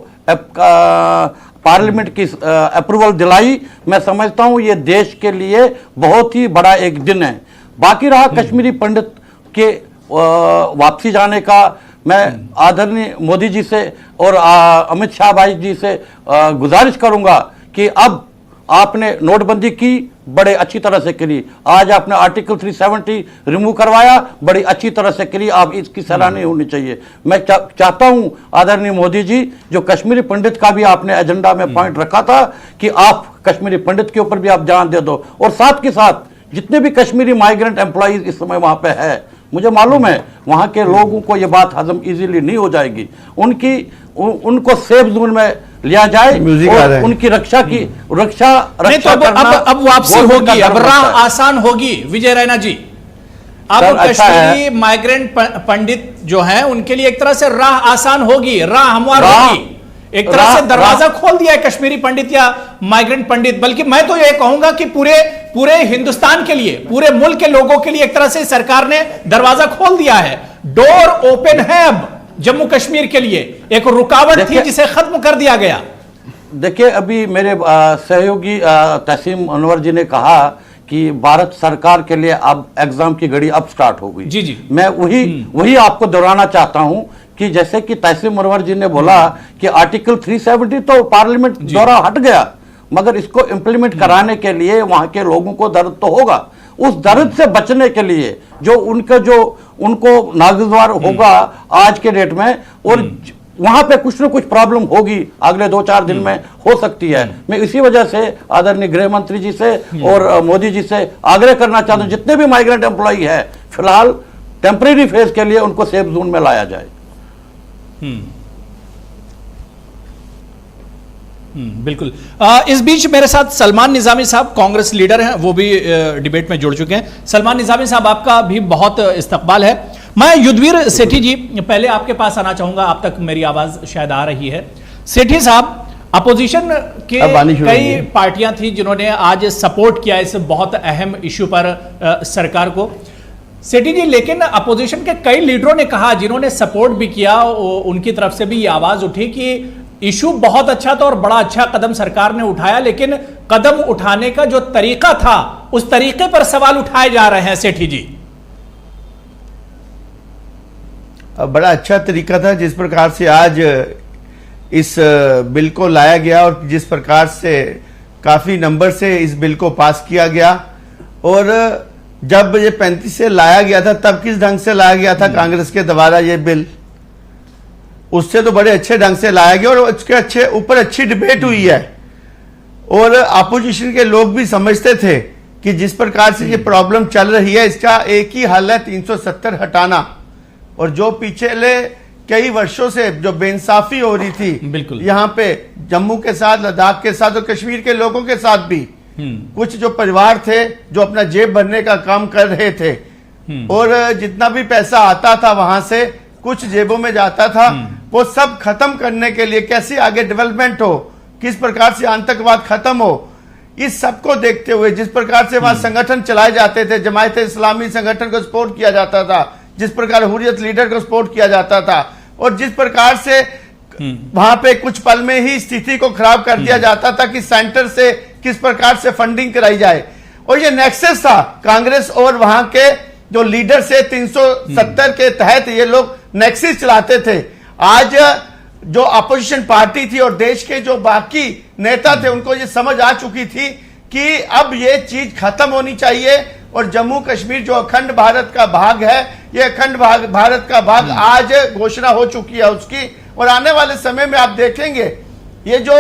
पार्लियामेंट की अप्रूवल दिलाई, मैं समझता हूं ये देश के लिए बहुत ही बड़ा एक दिन है। बाकी रहा कश्मीरी पंडित के वापसी जाने का, मैं आदरणीय मोदी जी से और अमित शाह भाई जी से गुजारिश करूंगा कि अब आपने नोटबंदी की, बड़े अच्छी तरह से करी। आज आपने आर्टिकल 370 रिमूव करवाया, बड़ी अच्छी तरह से करी, आप इसकी सराहनीय होनी चाहिए। मैं चाहता हूं आदरणीय मोदी जी, जो कश्मीरी पंडित का भी आपने एजेंडा में पॉइंट रखा था कि आप कश्मीरी पंडित के ऊपर भी आप जान दे दो, और साथ के साथ जितने भी कश्मीरी माइग्रेंट एम्प्लॉइज इस समय वहां पे है, मुझे मालूम है वहां के लोगों को ये बात हजम इजीली नहीं हो जाएगी, उनको सेफ जोन में लिया जाए और उनकी रक्षा तो अब वापसी होगी, अब राह आसान होगी। विजय रैना जी, अब सर, अच्छा कश्मीरी है। माइग्रेंट पंडित जो हैं उनके लिए एक तरह से राह आसान होगी, राह हमवार राह- होगी, एक तरह से राह- दरवाजा खोल दिया है कश्मीरी पंडित या माइग्रेंट पंडित। बल्कि मैं तो ये कहूंगा कि पूरे हिंदुस्तान के लिए, पूरे मुल्क के लोगों के लिए एक तरह से सरकार ने दरवाजा खोल दिया है, डोर ओपन है अब जम्मू कश्मीर के लिए। एक रुकावट थी देखिए- जिसे खत्म कर दिया गया। देखिए, अभी मेरे सहयोगी तसीम अनवर जी ने कहा कि भारत सरकार के लिए अब एग्जाम की घड़ी अब स्टार्ट हो गई। जी, जी। मैं वही आपको दोहराना चाहता हूं कि जैसे कि तसीम अनवर जी ने बोला कि आर्टिकल 370 तो पार्लियामेंट द्वारा हट गया, मगर इसको इंप्लीमेंट कराने के लिए वहां के लोगों को दर्द तो होगा। उस दर्द से बचने के लिए जो उनको नागुज़ार होगा आज के डेट में, और वहां पे कुछ ना कुछ प्रॉब्लम होगी अगले 2-4 दिन में हो सकती है। मैं इसी वजह से आदरणीय गृह मंत्री जी से और मोदी जी से आग्रह करना चाहता हूं, जितने भी माइग्रेंट एम्प्लॉई है फिलहाल टेम्परेरी फेज के लिए उनको सेफ जोन में लाया जाए। बिल्कुल। इस बीच मेरे साथ सलमान निजामी साहब कांग्रेस लीडर हैं, वो भी डिबेट में जुड़ चुके हैं। सलमान निजामी साहब, आपका भी बहुत इस्तकबाल है। मैं युद्धवीर सेठी जी पहले आपके पास आना चाहूंगा, आप तक मेरी आवाज शायद आ रही है। सेठी साहब, अपोजिशन के कई पार्टियां थी जिन्होंने आज सपोर्ट किया इस बहुत अहम इश्यू पर सरकार को। सेठी जी, लेकिन अपोजिशन के कई लीडरों ने कहा, जिन्होंने सपोर्ट भी किया, उनकी तरफ से भी ये आवाज उठी कि इशू बहुत अच्छा था और बड़ा अच्छा कदम सरकार ने उठाया, लेकिन कदम उठाने का जो तरीका था उस तरीके पर सवाल उठाए जा रहे हैं। सेठी जी, बड़ा अच्छा तरीका था जिस प्रकार से आज इस बिल को लाया गया और जिस प्रकार से काफी नंबर से इस बिल को पास किया गया। और जब ये 35 से लाया गया था तब किस ढंग से लाया गया था कांग्रेस के द्वारा ये बिल, उससे तो बड़े अच्छे ढंग से लाया गया और उसके ऊपर अच्छी डिबेट हुई है। और अपोजिशन के लोग भी समझते थे कि जिस प्रकार से ये प्रॉब्लम चल रही है इसका एक ही हल है 370 हटाना। और जो पिछले कई वर्षों से जो बेइंसाफी हो रही थी यहाँ पे जम्मू के साथ, लद्दाख के साथ और कश्मीर के लोगों के साथ भी, कुछ जो परिवार थे जो अपना जेब भरने का काम कर रहे थे और जितना भी पैसा आता था वहां से कुछ जेबों में जाता था, वो सब खत्म करने के लिए कैसे आगे डेवलपमेंट हो, किस प्रकार से आतंकवाद खत्म हो, इस सब को देखते हुए जिस प्रकार से वहां संगठन चलाए जाते थे, जमायत इस्लामी संगठन को सपोर्ट किया जाता था, जिस प्रकार हुर्रियत लीडर को सपोर्ट किया जाता था और जिस प्रकार से वहां पे कुछ पल में ही स्थिति को खराब कर दिया जाता था कि सेंटर से किस प्रकार से फंडिंग कराई जाए। और ये नेक्सस था कांग्रेस और वहां के जो लीडर से 370 के तहत ये लोग नेक्सस चलाते थे। आज जो अपोजिशन पार्टी थी और देश के जो बाकी नेता थे उनको ये समझ आ चुकी थी कि अब ये चीज खत्म होनी चाहिए और जम्मू कश्मीर जो अखंड भारत का भाग है, ये अखंड भारत का भाग आज घोषणा हो चुकी है उसकी। और आने वाले समय में आप देखेंगे ये जो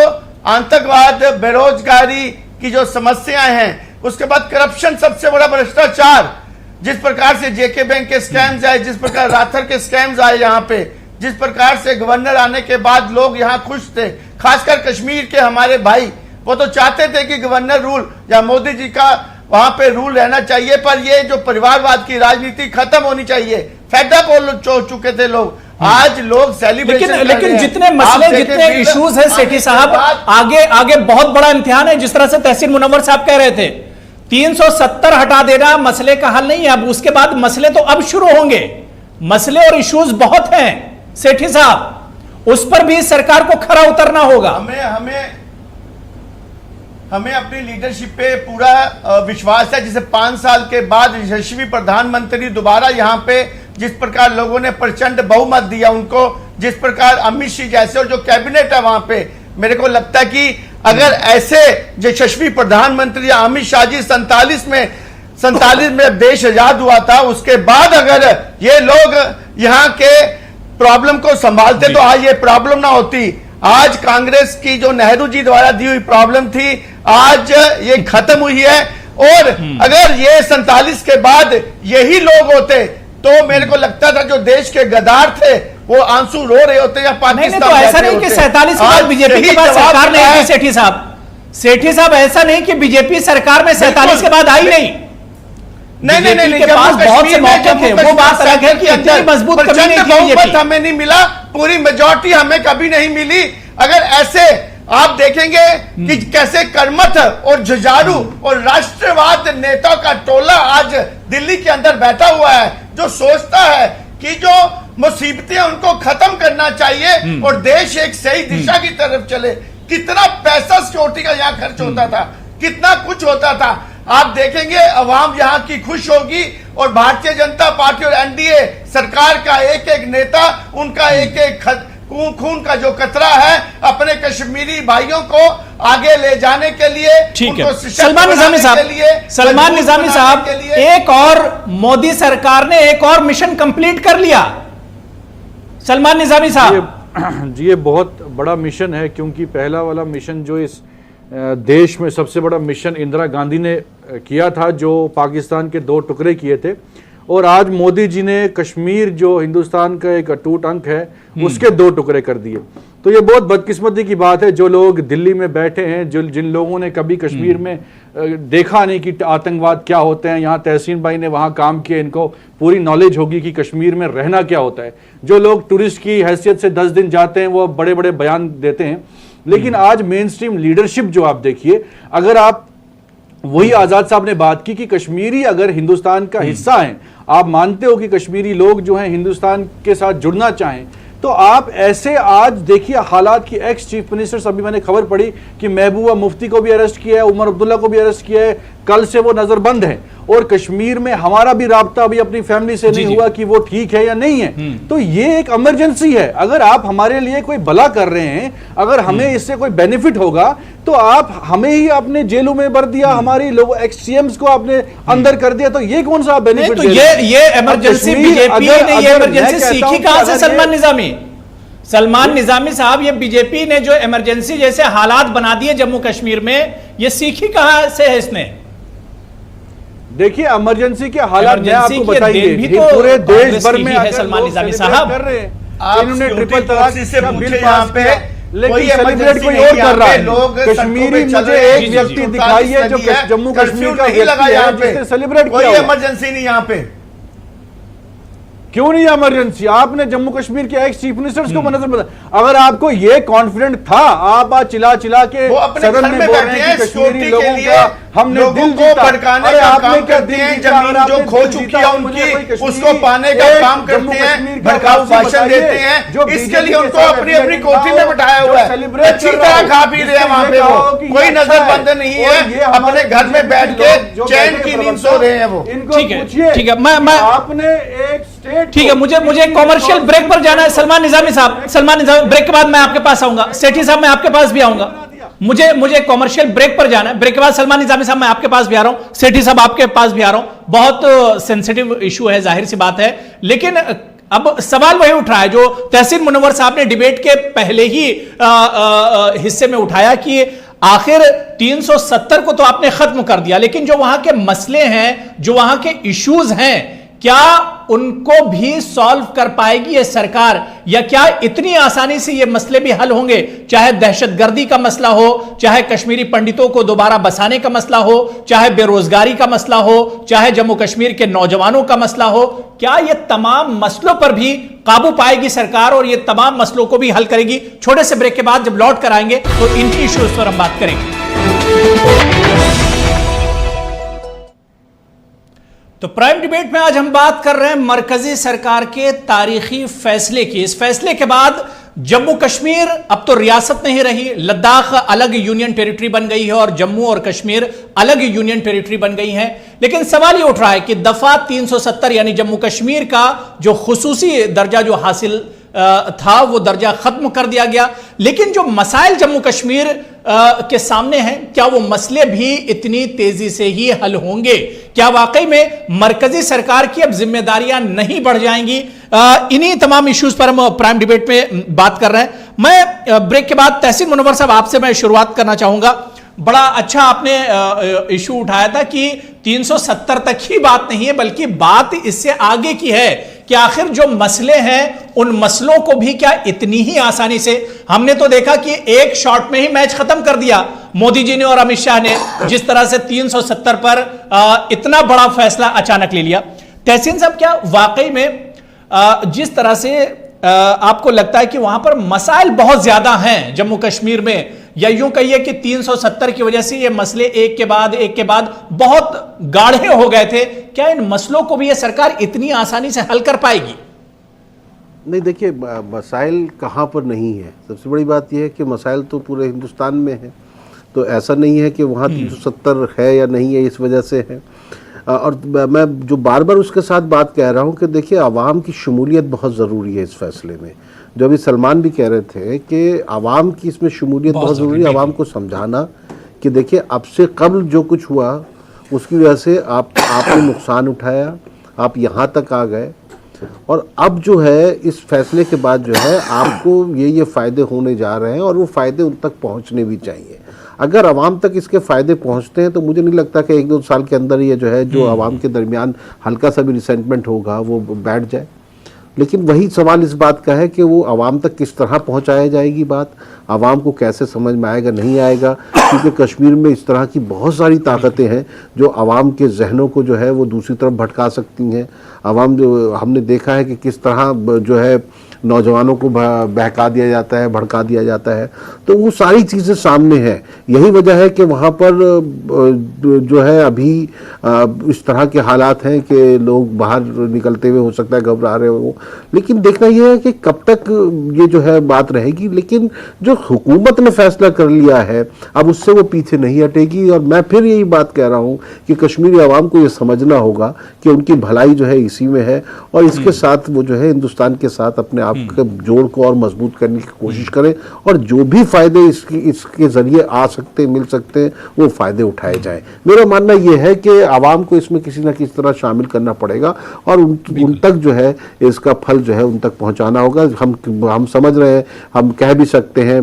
आतंकवाद, बेरोजगारी की जो समस्याएं हैं, उसके बाद करप्शन, सबसे बड़ा भ्रष्टाचार, जिस प्रकार से जेके बैंक के स्कैम्स आए, जिस प्रकार राथर के स्कैम्स आए यहाँ पे, जिस प्रकार से गवर्नर आने के बाद लोग यहाँ खुश थे, खासकर कश्मीर के हमारे भाई, वो तो चाहते थे कि गवर्नर रूल या मोदी जी का वहां पे रूल रहना चाहिए, पर ये जो परिवारवाद की राजनीति खत्म होनी चाहिए। फेडअप हो चुके थे लोग, आज लोग सेलिब्रेशन लेकिन जितने मसले, जितने इश्यूज हैं सेठी साहब, आगे बहुत बड़ा इम्तिहान है। जिस तरह से तहसीन मुनव्वर साहब कह रहे थे 370 हटा देना मसले का हल नहीं है, अब उसके बाद मसले तो अब शुरू होंगे। मसले और इश्यूज बहुत हैं सेठी साहब, उस पर भी सरकार को खरा उतरना होगा। हमें अपनी लीडरशिप पे पूरा विश्वास है। जिसे 5 साल के बाद यशस्वी प्रधानमंत्री दोबारा यहाँ पे जिस प्रकार लोगों ने प्रचंड बहुमत दिया उनको, जिस प्रकार अमित शाह जैसे और जो कैबिनेट है वहां पे, मेरे को लगता है कि अगर ऐसे यशस्वी प्रधानमंत्री अमित शाह जी 47 में देश आजाद हुआ था, उसके बाद अगर ये लोग यहाँ के प्रॉब्लम को संभालते तो आज ये प्रॉब्लम ना होती। आज कांग्रेस की जो नेहरू जी द्वारा दी हुई प्रॉब्लम थी आज ये खत्म हुई है। और अगर ये 47 के बाद यही लोग होते तो मेरे को लगता था जो देश के गद्दार थे वो आंसू रो रहे होते या पाकिस्तान। तो ऐसा नहीं कि 47 के बाद बीजेपी के बाद सरकार नहीं आई। सेठी साहब ऐसा नहीं कि बीजेपी सरकार में 47 के बाद आई बीजेपी के पास बहुत से मौके थे, वो बात अलग है कि इतनी मजबूत कभी नहीं थी बीजेपी। हमें नहीं मिला, पूरी मेजॉरिटी हमें कभी नहीं मिली। अगर ऐसे आप देखेंगे कि कैसे कर्मठ और जुझारू और राष्ट्रवाद नेताओं का टोला आज दिल्ली के अंदर बैठा हुआ है, जो सोचता है कि जो मुसीबतें उनको खत्म करना चाहिए और देश एक सही दिशा की तरफ चले। कितना पैसा सिक्योरिटी का यहाँ खर्च होता था, कितना कुछ होता था। आप देखेंगे अवाम यहाँ की खुश होगी और भारतीय जनता पार्टी और एनडीए सरकार का एक एक नेता, उनका एक एक खून का जो कतरा है अपने कश्मीरी भाइयों को आगे ले जाने के लिए, ठीक है। सलमान निजामी साहब, एक और मोदी सरकार ने एक और मिशन कंप्लीट कर लिया। सलमान निजामी साहब जी, ये बहुत बड़ा मिशन है, क्योंकि पहला वाला मिशन जो इस देश में सबसे बड़ा मिशन इंदिरा गांधी ने किया था, जो पाकिस्तान के 2 टुकड़े किए थे, और आज मोदी जी ने कश्मीर जो हिंदुस्तान का एक अटूट अंग है उसके 2 टुकड़े कर दिए। तो ये बहुत बदकिस्मती की बात है, जो लोग दिल्ली में बैठे हैं, जिन लोगों ने कभी कश्मीर में देखा नहीं कि आतंकवाद क्या होते हैं, यहाँ तहसीन भाई ने वहाँ काम किया, इनको पूरी नॉलेज होगी कि कश्मीर में रहना क्या होता है। जो लोग टूरिस्ट की हैसियत से 10 दिन जाते हैं वो बड़े बड़े बयान देते हैं, लेकिन आज मेन स्ट्रीम लीडरशिप जो आप देखिए, अगर आप वही आजाद साहब ने बात की कि कश्मीरी अगर हिंदुस्तान का हिस्सा हैं, आप मानते हो कि कश्मीरी लोग जो हैं हिंदुस्तान के साथ जुड़ना चाहें, तो आप ऐसे आज देखिए हालात की एक्स चीफ मिनिस्टर्स, अभी मैंने खबर पढ़ी कि महबूबा मुफ्ती को भी अरेस्ट किया है, उमर अब्दुल्ला को भी अरेस्ट किया है, कल से वो नजरबंद है, और कश्मीर में हमारा भी राब्ता अभी अपनी फैमिली से नहीं हुआ कि वो ठीक है या नहीं है। तो ये एक इमरजेंसी है। अगर आप हमारे लिए कोई भला कर रहे हैं, अगर हमें इससे कोई बेनिफिट होगा, तो आप हमें ही आपने जेलों में भर दिया, हमारी लोग एक्ससीएम्स को आपने अंदर कर दिया, तो ये कौन सा बेनिफिट? तो ये इमरजेंसी बीजेपी ने ये इमरजेंसी सीखी कहां से? सलमान निजामी साहब, ये बीजेपी ने जो इमरजेंसी जैसे हालात बना दिए जम्मू कश्मीर में, ये सीखी कहां से है इसने? देखिए इमरजेंसी के हालात मैं आपको बताइए, भी तो पूरे देश भर में सलमान निजामी साहब कर रहे हैं, इन्होंने ट्रिपल तलाक से पूछे यहाँ पे, लेकिन सेलिब्रेट कोई और कर रहा है। कश्मीरी मुझे एक व्यक्ति दिखाइए जो जम्मू कश्मीर का व्यक्ति है जिसने सेलिब्रेट किया। कोई इमरजेंसी नहीं यहाँ पे। क्यों नहीं इमरजेंसी? आपने जम्मू कश्मीर के एक्स चीफ मिनिस्टर्स को नजर बता। अगर आपको ये कॉन्फिडेंट था, आप आज चिल्ला के सदन में बोल रहे हैं कि कश्मीरी लोगों का हमने दिल को भड़काने का काम करते हैं, जमीन जो खो चुकी है उनकी उसको पाने का काम करते हैं, भड़काऊ भाषण देते हैं, इसके लिए उनको अपनी अपनी कोठी में बिठाया हुआ है, अच्छी तरह खा पी रहे हैं वहां पे, वो कोई नजरबंद नहीं है, अपने घर में बैठ के चैन की नींद सो रहे हैं वो। ठीक है, मैं आपने एक स्टेट, ठीक है, मुझे कॉमर्शियल ब्रेक पर जाना है। सलमान निजामी साहब, ब्रेक के बाद मैं आपके पास आऊंगा। सेठी साहब, मैं आपके पास भी आऊंगा। मुझे कॉमर्शियल ब्रेक पर जाना है। ब्रेक के बाद सलमान निजामी साहब मैं आपके पास भी आ रहा हूं, सेठी साहब आपके पास भी आ रहा हूं। बहुत सेंसिटिव इशू है, जाहिर सी बात है, लेकिन अब सवाल वही उठ रहा है जो तहसीन मुनव्वर साहब ने डिबेट के पहले ही हिस्से में उठाया कि आखिर 370 को तो आपने खत्म कर दिया, लेकिन जो वहां के मसले हैं, जो वहां के इश्यूज हैं, क्या उनको भी सॉल्व कर पाएगी ये सरकार, या क्या इतनी आसानी से ये मसले भी हल होंगे? चाहे दहशतगर्दी का मसला हो, चाहे कश्मीरी पंडितों को दोबारा बसाने का मसला हो, चाहे बेरोजगारी का मसला हो, चाहे जम्मू कश्मीर के नौजवानों का मसला हो, क्या ये तमाम मसलों पर भी काबू पाएगी सरकार और ये तमाम मसलों को भी हल करेगी? छोटे से ब्रेक के बाद जब लौट कर आएंगे तो इन्हीं इश्यूज पर हम बात करेंगे। तो प्राइम डिबेट में आज हम बात कर रहे हैं मरकजी सरकार के तारीखी फैसले की। इस फैसले के बाद जम्मू कश्मीर अब तो रियासत नहीं रही, लद्दाख अलग यूनियन टेरिटरी बन गई है और जम्मू और कश्मीर अलग यूनियन टेरिटरी बन गई है। लेकिन सवाल ये उठ रहा है कि दफा 370 यानी जम्मू कश्मीर का जो खुसूसी दर्जा जो हासिल था वो दर्जा खत्म कर दिया गया, लेकिन जो मसाइल जम्मू कश्मीर के सामने हैं, क्या वो मसले भी इतनी तेजी से ही हल होंगे? क्या वाकई में मरकजी सरकार की अब जिम्मेदारियां नहीं बढ़ जाएंगी? इन्हीं तमाम इश्यूज पर हम प्राइम डिबेट में बात कर रहे हैं। मैं ब्रेक के बाद तहसीन मुनव्वर साहब आपसे मैं शुरुआत करना चाहूंगा। बड़ा अच्छा आपने इशू उठाया था कि 370 तक ही बात नहीं है, बल्कि बात इससे आगे की है कि आखिर जो मसले हैं उन मसलों को भी क्या इतनी ही आसानी से, हमने तो देखा कि एक शॉट में ही मैच खत्म कर दिया, मोदी जी ने और अमित शाह ने जिस तरह से 370 पर इतना बड़ा फैसला अचानक ले लिया। तहसीन साहब, क्या वाकई में जिस तरह से आपको लगता है कि वहां पर मसाइल बहुत ज्यादा हैं जम्मू कश्मीर में, या यूं कहिए कि 370 की वजह से ये मसले एक के बाद बहुत गाढ़े हो गए थे, क्या इन मसलों को भी ये सरकार इतनी आसानी से हल कर पाएगी? नहीं, देखिए, मसाइल कहाँ पर नहीं है। सबसे बड़ी बात यह है कि मसाइल तो पूरे हिंदुस्तान में है, तो ऐसा नहीं है कि वहाँ 370 है या नहीं है इस वजह से है। और मैं जो बार बार उसके साथ बात कह रहा हूँ कि देखिए, आवाम की शमूलियत बहुत ज़रूरी है इस फैसले में। जो अभी सलमान भी कह रहे थे कि आवाम की इसमें शमूलियत बहुत ज़रूरी है। आवाम को समझाना कि देखिए, अब से कबल जो कुछ हुआ उसकी वजह से आपने नुकसान उठाया, आप यहाँ तक आ गए, और अब जो है इस फैसले के बाद जो है आपको ये फ़ायदे होने जा रहे हैं, और वो फ़ायदे उन तक पहुँचने भी चाहिए। अगर आवाम तक इसके फ़ायदे पहुंचते हैं तो मुझे नहीं लगता कि 1-2 साल के अंदर ये जो है जो आवाम के दरमियान हल्का सा भी रिसेंटमेंट होगा वो बैठ जाए। लेकिन वही सवाल इस बात का है कि वो आवाम तक किस तरह पहुंचाया जाएगी बात, आवाम को कैसे समझ में आएगा, नहीं आएगा, क्योंकि कश्मीर में इस तरह की बहुत सारी ताकतें हैं जो आवाम के जहनों को जो है वो दूसरी तरफ भटका सकती हैं। आवाम जो हमने देखा है कि किस तरह जो है नौजवानों को बहका दिया जाता है, भड़का दिया जाता है, तो वो सारी चीज़ें सामने हैं। यही वजह है कि वहाँ पर जो है अभी इस तरह के हालात हैं कि लोग बाहर निकलते हुए हो सकता है घबरा रहे हो। लेकिन देखना यह है कि कब तक ये जो है बात रहेगी। लेकिन जो हुकूमत ने फैसला कर लिया है अब उससे वो पीछे नहीं हटेगी। और मैं फिर यही बात कह रहा हूँ कि कश्मीरी आवाम को ये समझना होगा कि उनकी भलाई जो है इसी में है, और इसके साथ वो जो है हिंदुस्तान के साथ अपने आप के जोड़ को और मजबूत करने की कोशिश करें, और जो भी फायदे इसके जरिए आ सकते मिल सकते हैं वो फायदे उठाए जाएं। मेरा मानना यह है कि आवाम को इसमें किसी न किसी तरह शामिल करना पड़ेगा, और उन तक जो है इसका फल जो है उन तक पहुंचाना होगा। हम समझ रहे हैं, हम कह भी सकते हैं,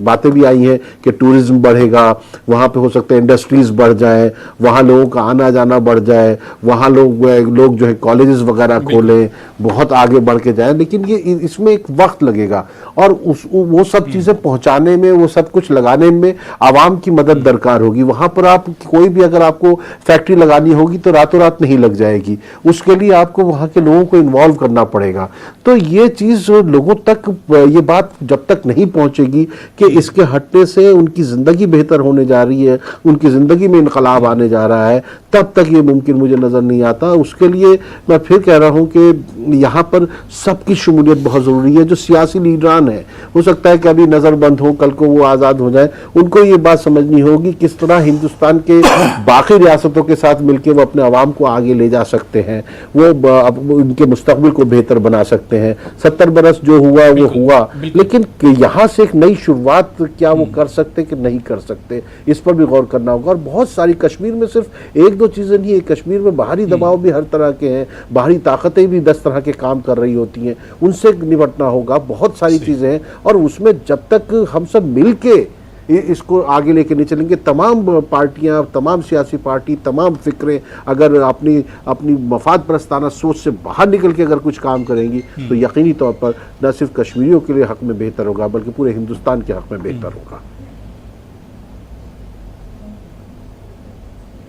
बातें भी आई हैं कि टूरिज्म बढ़ेगा, वहाँ पे हो सकता है इंडस्ट्रीज बढ़ जाए, वहाँ लोगों का आना जाना बढ़ जाए, वहाँ लोग जो है कॉलेजेस वगैरह खोलें, बहुत आगे बढ़ के जाए। लेकिन ये इसमें एक वक्त लगेगा, और वो सब चीज़ें पहुँचाने में, वो सब कुछ लगाने में आवाम की मदद दरकार होगी। वहाँ पर आप कोई भी अगर आपको फैक्ट्री लगानी होगी तो रातों रात नहीं लग जाएगी, उसके लिए आपको वहाँ के लोगों को इन्वॉल्व करना पड़ेगा। तो ये चीज़ लोगों तक, ये बात जब तक नहीं पहुँचेगी कि इसके हटने से उनकी ज़िंदगी बेहतर होने जा रही है, उनकी ज़िंदगी में इनकलाब आने जा रहा है, तब तक ये मुमकिन मुझे नज़र नहीं आता। उसके लिए मैं फिर कह रहा हूँ कि यहाँ पर सबकी शमूलियत बहुत ज़रूरी है। जो सियासी लीडरान है, हो सकता है कि अभी नज़रबंद हो, कल को वो आज़ाद हो जाए, उनको ये बात समझनी होगी किस तरह हिंदुस्तान के बाकी रियासतों के साथ मिलकर वो अपने आवाम को आगे ले जा सकते हैं, वो उनके मुस्तकबिल को बेहतर बना सकते हैं। 70 बरस जो हुआ वो हुआ, लेकिन यहाँ से एक नई शुरुआत क्या वो कर सकते कि नहीं कर सकते, इस पर भी गौर करना होगा। और बहुत सारी, कश्मीर में सिर्फ 1-2 चीज़ें नहीं है, कश्मीर में बाहरी दबाव भी हर तरह के हैं, बाहरी ताकतें भी 10 तरह के काम कर रही होती हैं, उनसे निपटना होगा। बहुत सारी चीज़ें हैं, और उसमें जब तक हम सब मिल के इसको आगे लेके नहीं चलेंगे, तमाम पार्टियां, तमाम सियासी पार्टी, तमाम फिक्रें अगर अपनी मफाद परस्ताना सोच से बाहर निकल के अगर कुछ काम करेंगी तो यकीनी तौर पर न सिर्फ कश्मीरियों के लिए हक में बेहतर होगा बल्कि पूरे हिंदुस्तान के हक में बेहतर होगा।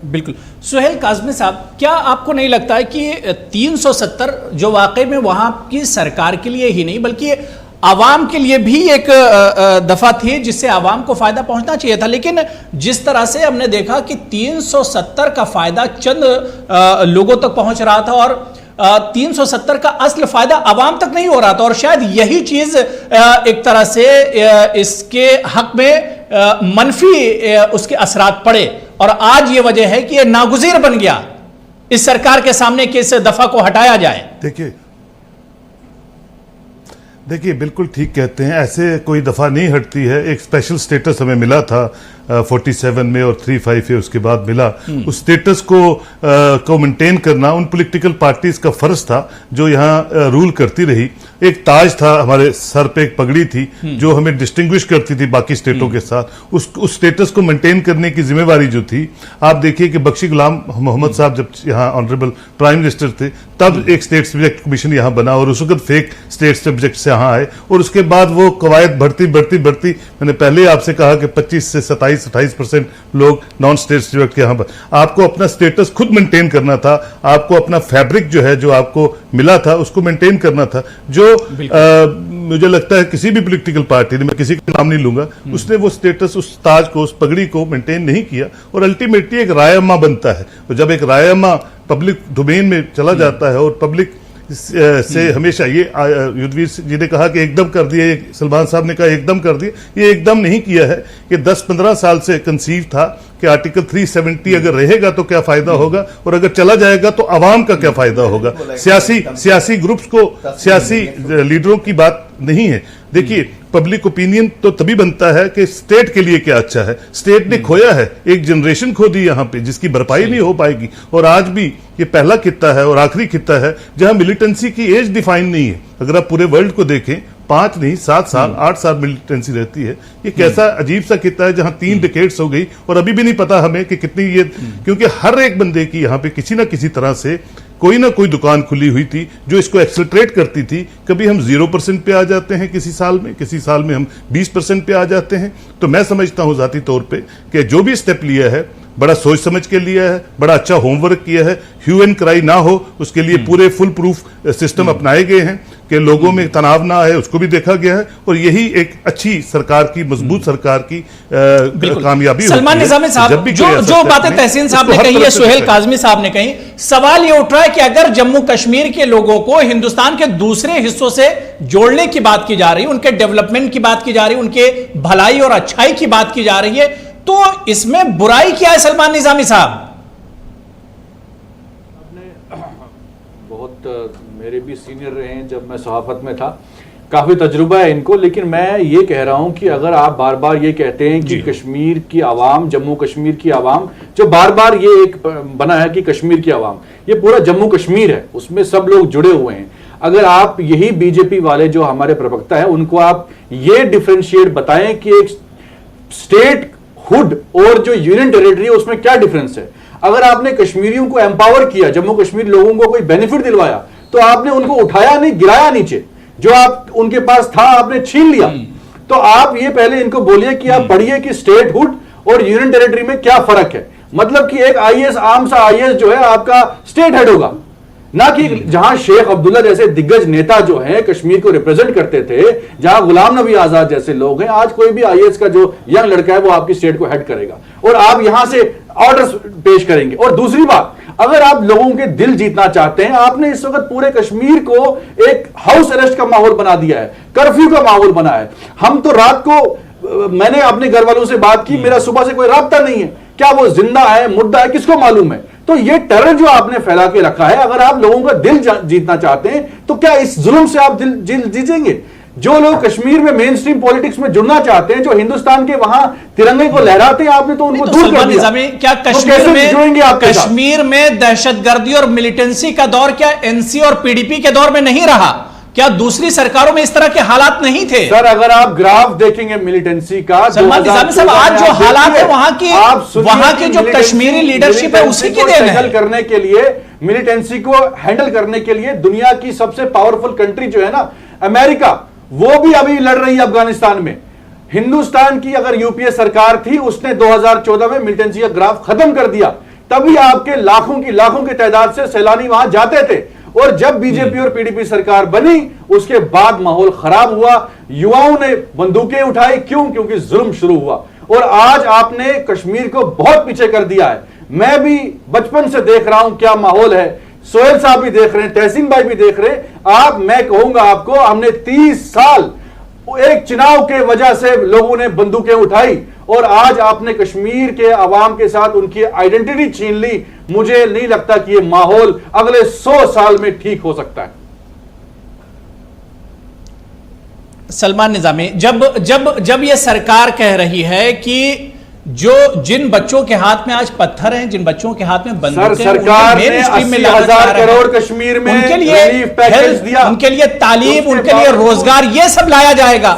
बिल्कुल। सुहेल काज़मी साहब, क्या आपको नहीं लगता है कि 370 जो वाकई में वहां की सरकार के लिए ही नहीं बल्कि आवाम के लिए भी एक दफा थी जिससे आवाम को फायदा पहुंचना चाहिए था, लेकिन जिस तरह से हमने देखा कि 370 का फायदा चंद लोगों तक पहुंच रहा था और 370 का असल फायदा आवाम तक नहीं हो रहा था, और शायद यही चीज एक तरह से इसके हक में मनफी उसके असरात पड़े, और आज ये वजह है कि ये नागुज़ीर बन गया इस सरकार के सामने कि इस दफा को हटाया जाए। देखिए बिल्कुल ठीक कहते हैं, ऐसे कोई दफ़ा नहीं हटती है। एक स्पेशल स्टेटस हमें मिला था 47 में और 35 उसके बाद मिला। उस स्टेटस को मेंटेन करना उन पॉलिटिकल पार्टीज का फर्ज था जो यहाँ रूल करती रही। एक ताज था, हमारे सर पे एक पगड़ी थी जो हमें डिस्टिंग्विश करती थी बाकी स्टेटों के साथ। उस स्टेटस को मेंटेन करने की जिम्मेवारी जो थी, आप देखिए कि बख्शी गुलाम मोहम्मद साहब जब यहाँ ऑनरेबल प्राइम मिनिस्टर थे तब एक स्टेट सब्जेक्ट कमीशन यहाँ बना और उस वक्त फेक स्टेट सब्जेक्ट से यहाँ आए और उसके बाद वो कवायद बढ़ती। मैंने पहले आपसे कहा कि 25 से 27-28% लोग नॉन स्टेट सब्जेक्ट के यहाँ पर। आपको अपना स्टेटस खुद मेंटेन करना था, आपको अपना फैब्रिक जो है जो आपको मिला था उसको मेंटेन करना था। जो मुझे लगता है किसी भी पॉलिटिकल पार्टी ने, मैं किसी का नाम नहीं लूंगा, उसने वो स्टेटस, उस ताज को, उस पगड़ी को मेंटेन नहीं किया और अल्टीमेटली एक रायमा बनता है। और जब एक रायमा पब्लिक डोमेन में चला जाता है और पब्लिक से हमेशा ये युद्धवीर जी ने कहा कि एकदम कर दिया, सलमान साहब ने कहा एकदम कर दिया, ये एकदम नहीं किया है। ये 10-15 साल से कंसीव था कि आर्टिकल 370 अगर रहेगा तो क्या फायदा होगा और अगर चला जाएगा तो आवाम का क्या फायदा होगा। सियासी ग्रुप्स को, सियासी लीडरों की बात नहीं है। देखिए, पब्लिक ओपिनियन तो तभी बनता है कि स्टेट के लिए क्या अच्छा है। स्टेट ने खोया है, एक जनरेशन खो दी यहाँ पे जिसकी भरपाई नहीं हो पाएगी। और आज भी ये पहला खित्ता है और आखिरी खित्ता है जहां मिलिटेंसी की एज डिफाइन नहीं है। अगर आप पूरे वर्ल्ड को देखें, 5 नहीं 7 साल 8 साल मिलिटेंसी रहती है। ये कैसा अजीब सा खित्ता है जहां 3 डिकेड्स हो गई और अभी भी नहीं पता हमें कि कितनी ये, क्योंकि हर एक बंदे की यहाँ पे किसी ना किसी तरह से कोई ना कोई दुकान खुली हुई थी जो इसको एक्सेलरेट करती थी। कभी हम 0% पे आ जाते हैं किसी साल में हम 20% पे आ जाते हैं। तो मैं समझता हूं जाती तौर पे कि जो भी स्टेप लिया है बड़ा सोच समझ के लिया है, बड़ा अच्छा होमवर्क किया है। ह्यू एंड क्राई ना हो उसके लिए पूरे फुल प्रूफ सिस्टम अपनाए गए हैं कि लोगों में तनाव ना आए, उसको भी देखा गया है और यही एक अच्छी सरकार की, मजबूत सरकार की कामयाबी। सलमान निजामी साहब, जो बातें तहसीन साहब ने कही है, सुहेल काजमी साहब ने कही, सवाल ये उठ रहा है कि अगर जम्मू कश्मीर के लोगों को हिंदुस्तान के दूसरे हिस्सों से जोड़ने की बात की जा रही है, उनके डेवलपमेंट की बात की जा रही है, उनके भलाई और अच्छाई की बात की जा रही है, तो इसमें बुराई क्या है सलमान निजामी साहब? बहुत मेरे भी सीनियर रहे हैं जब मैं सहाफत में था, काफी तजुर्बा है इनको, लेकिन मैं ये कह रहा हूं कि अगर आप बार बार ये कहते हैं कि कश्मीर की आवाम, जम्मू कश्मीर की आवाम, जो बार बार ये एक बना है कि कश्मीर की आवाम, ये पूरा जम्मू कश्मीर है, उसमें सब लोग जुड़े हुए हैं। अगर आप यही बीजेपी वाले जो हमारे प्रवक्ता है उनको आप ये डिफरेंशिएट बताएं कि एक स्टेट हुड और जो यूनियन टेरिटरी है उसमें क्या डिफरेंस है। अगर आपने कश्मीरियों को एम्पावर किया, जम्मू कश्मीर लोगों को कोई बेनिफिट दिलवाया, तो आपने उनको उठाया नहीं, गिराया नीचे, जो आप उनके पास था आपने छीन लिया। तो आप ये पहले इनको बोलिए कि आप पढ़िए कि स्टेट हुड और यूनियन टेरिटरी में क्या फर्क है। मतलब कि एक आईएएस, आम सा आईएएस जो है आपका स्टेट हेड होगा, ना कि जहां शेख अब्दुल्ला जैसे दिग्गज नेता जो हैं कश्मीर को रिप्रेजेंट करते थे, जहां गुलाम नबी आजाद जैसे लोग हैं, आज कोई भी आईएएस का जो यंग लड़का है वो आपकी स्टेट को हेड करेगा और आप यहां से ऑर्डर्स पेश करेंगे। और दूसरी बात, अगर आप लोगों के दिल जीतना चाहते हैं, आपने इस वक्त पूरे कश्मीर को एक हाउस अरेस्ट का माहौल बना दिया है, कर्फ्यू का माहौल बना है। हम तो रात को, मैंने अपने घर वालों से बात की, मेरा सुबह से कोई राब्ता नहीं है, क्या वो जिंदा है मुर्दा है किसको मालूम है। तो ये टेरर जो आपने फैला के रखा है, अगर आप लोगों का दिल जीतना चाहते हैं तो क्या इस जुल्म से आप दिल जीतेंगे? जो लोग कश्मीर में मेन स्ट्रीम पॉलिटिक्स में जुड़ना चाहते हैं, जो हिंदुस्तान के वहां तिरंगे को लहराते हैं, आपने तो उनको दूर कर दिया। क्या कश्मीर में दहशतगर्दी और मिलिटेंसी का दौर क्या एनसी और पीडीपी के दौर में नहीं रहा? क्या दूसरी सरकारों में इस तरह के हालात नहीं थे? सर, अगर आप ग्राफ देखेंगे मिलिटेंसी का, सलमान निजामी साहब, आज जो हालात है वहां की जो कश्मीरी लीडरशिप है उसी की देन है। करने के लिए, मिलिटेंसी को हैंडल करने के लिए दुनिया की सबसे पावरफुल कंट्री जो है ना अमेरिका, वो भी अभी लड़ रही है अफगानिस्तान में। हिंदुस्तान की अगर यूपीए सरकार थी, उसने 2014 में मिलिटेंसी का ग्राफ खत्म कर दिया, तभी आपके लाखों की तादाद से सैलानी वहां जाते थे। और जब बीजेपी और पीडीपी सरकार बनी, उसके बाद माहौल खराब हुआ, युवाओं ने बंदूकें उठाई। क्यों? क्योंकि जुल्म शुरू हुआ। और आज आपने कश्मीर को बहुत पीछे कर दिया है। मैं भी बचपन से देख रहा हूं क्या माहौल है, सोहेल साहब भी देख रहे हैं, तहसीन भाई भी देख रहे हैं। मैं कहूंगा आपको, हमने 30 साल एक चुनाव के वजह से लोगों ने बंदूकें उठाई और आज आपने कश्मीर के अवाम के साथ उनकी आइडेंटिटी छीन ली। मुझे नहीं लगता कि यह माहौल अगले 100 साल में ठीक हो सकता है। सलमान निजामी, जब यह सरकार कह रही है कि जो जिन बच्चों के हाथ में आज पत्थर हैं, जिन बच्चों के हाथ में बंदूकें, सरकार ने 80,000 करोड़ कश्मीर में उनके लिए रिलीफ पैकेज दिया, उनके लिए तालीम, उनके लिए रोजगार, ये सब लाया जाएगा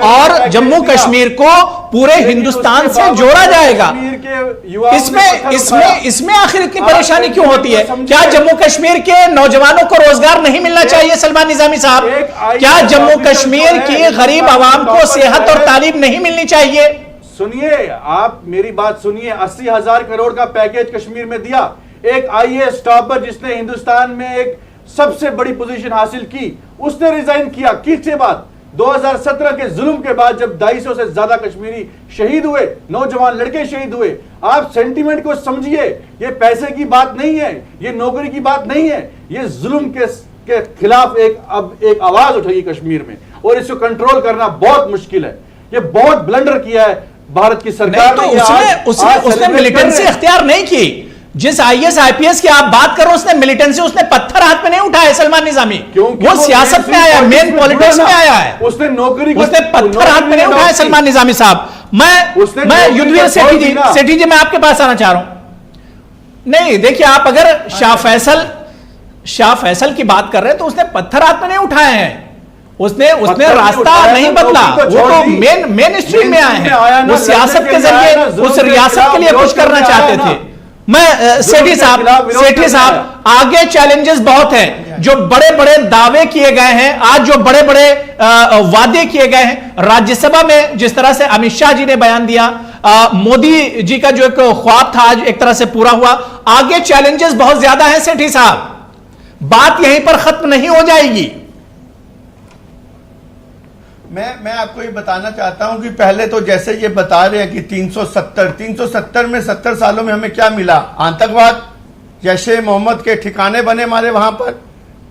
और जम्मू कश्मीर को पूरे हिंदुस्तान से जोड़ा जाएगा। इसमें आखिर इतनी परेशानी क्यों होती है? क्या जम्मू कश्मीर के नौजवानों को रोजगार नहीं मिलना चाहिए सलमान निजामी साहब? क्या जम्मू कश्मीर की गरीब आवाम को सेहत और तालीम नहीं मिलनी चाहिए? सुनिए, आप मेरी बात सुनिए। 80,000 करोड़ का पैकेज कश्मीर में दिया। एक IAS टॉपर जिसने हिंदुस्तान में एक सबसे बड़ी पोजीशन हासिल की, उसने रिजाइन किया। किसके बाद? 2017 के जुल्म के बाद, जब 250 से ज्यादा कश्मीरी शहीद हुए, नौजवान लड़के शहीद हुए। आप सेंटीमेंट को समझिए, ये पैसे की बात नहीं है, ये नौकरी की बात नहीं है, ये जुल्म के खिलाफ अब एक आवाज उठेगी कश्मीर में, और इसको कंट्रोल करना बहुत मुश्किल है। ये बहुत ब्लंडर किया है भारत की सरकार ने। तो उसने मिलिटेंसी इख्तियार नहीं की। जिस IAS IPS की आप बात करो, उसने मिलिटेंसी, उसने पत्थर हाथ में नहीं उठाया सलमान निजामी। वो सियासत में आया, मेन पॉलिटिक्स में आया है। उसने नौकरी, उसने पत्थर हाथ में नहीं उठाया सलमान निजामी साहब। मैं युद्धवीर सेठी जी मैं आपके पास आना चाह रहा हूं। नहीं, देखिए, आप अगर शाह फैसल की बात कर रहे हैं तो उसने पत्थर हाथ में नहीं उठाए हैं। उसने रास्ता नहीं बदला। वो तो मेन स्ट्रीम में आए हैं। वो सियासत के जरिए उस रियासत के लिए कुछ करना चाहते थे। मैं सेठी साहब आगे चैलेंजेस बहुत हैं। जो बड़े बड़े दावे किए गए हैं, आज जो बड़े बड़े वादे किए गए हैं, राज्यसभा में जिस तरह से अमित शाह जी ने बयान दिया, मोदी जी का जो एक ख्वाब था आज एक तरह से पूरा हुआ। आगे चैलेंजेस बहुत ज्यादा हैं सेठी साहब, बात यहीं पर खत्म नहीं हो जाएगी। मैं आपको ये बताना चाहता हूं कि पहले तो जैसे ये बता रहे हैं कि 370 में 70 सालों में हमें क्या मिला? आतंकवाद, जैसे मोहम्मद के ठिकाने बने हमारे वहां पर,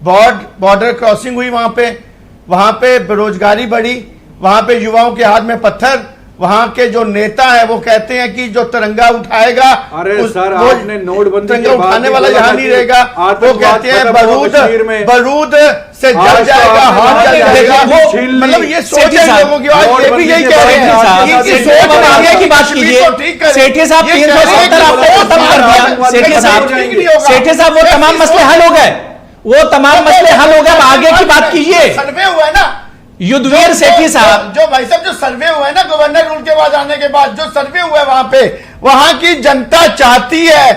बॉर्डर क्रॉसिंग हुई वहां पे बेरोजगारी बढ़ी, वहां पे युवाओं के हाथ में पत्थर, वहां के जो नेता है वो कहते हैं कि जो तिरंगा उठाएगा, अरे सर, आपने नोटबंदी तिरंगा उठाने वाला यहाँ नहीं रहेगा। वो कहते हैं बारूद से जल जाएगा, हाथ जल जाएगा। मतलब ये सोच है लोगों की, आज ये भी यही कह रहे हैं कि सोच आगे की बात कीजिए। सेठी साहब 370 आपको खत्म कर दिया। सेठी साहब वो तमाम मसले हल हो गए, वो तमाम मसले हल हो गए। आगे की बात कीजिए। सर्वे हुआ है ना युद्धवीर सेठी साहब, जो भाई साहब जो सर्वे हुआ है ना गवर्नर रूल के बाद आने के बाद, जो सर्वे हुआ है वहां पे, वहां की जनता चाहती है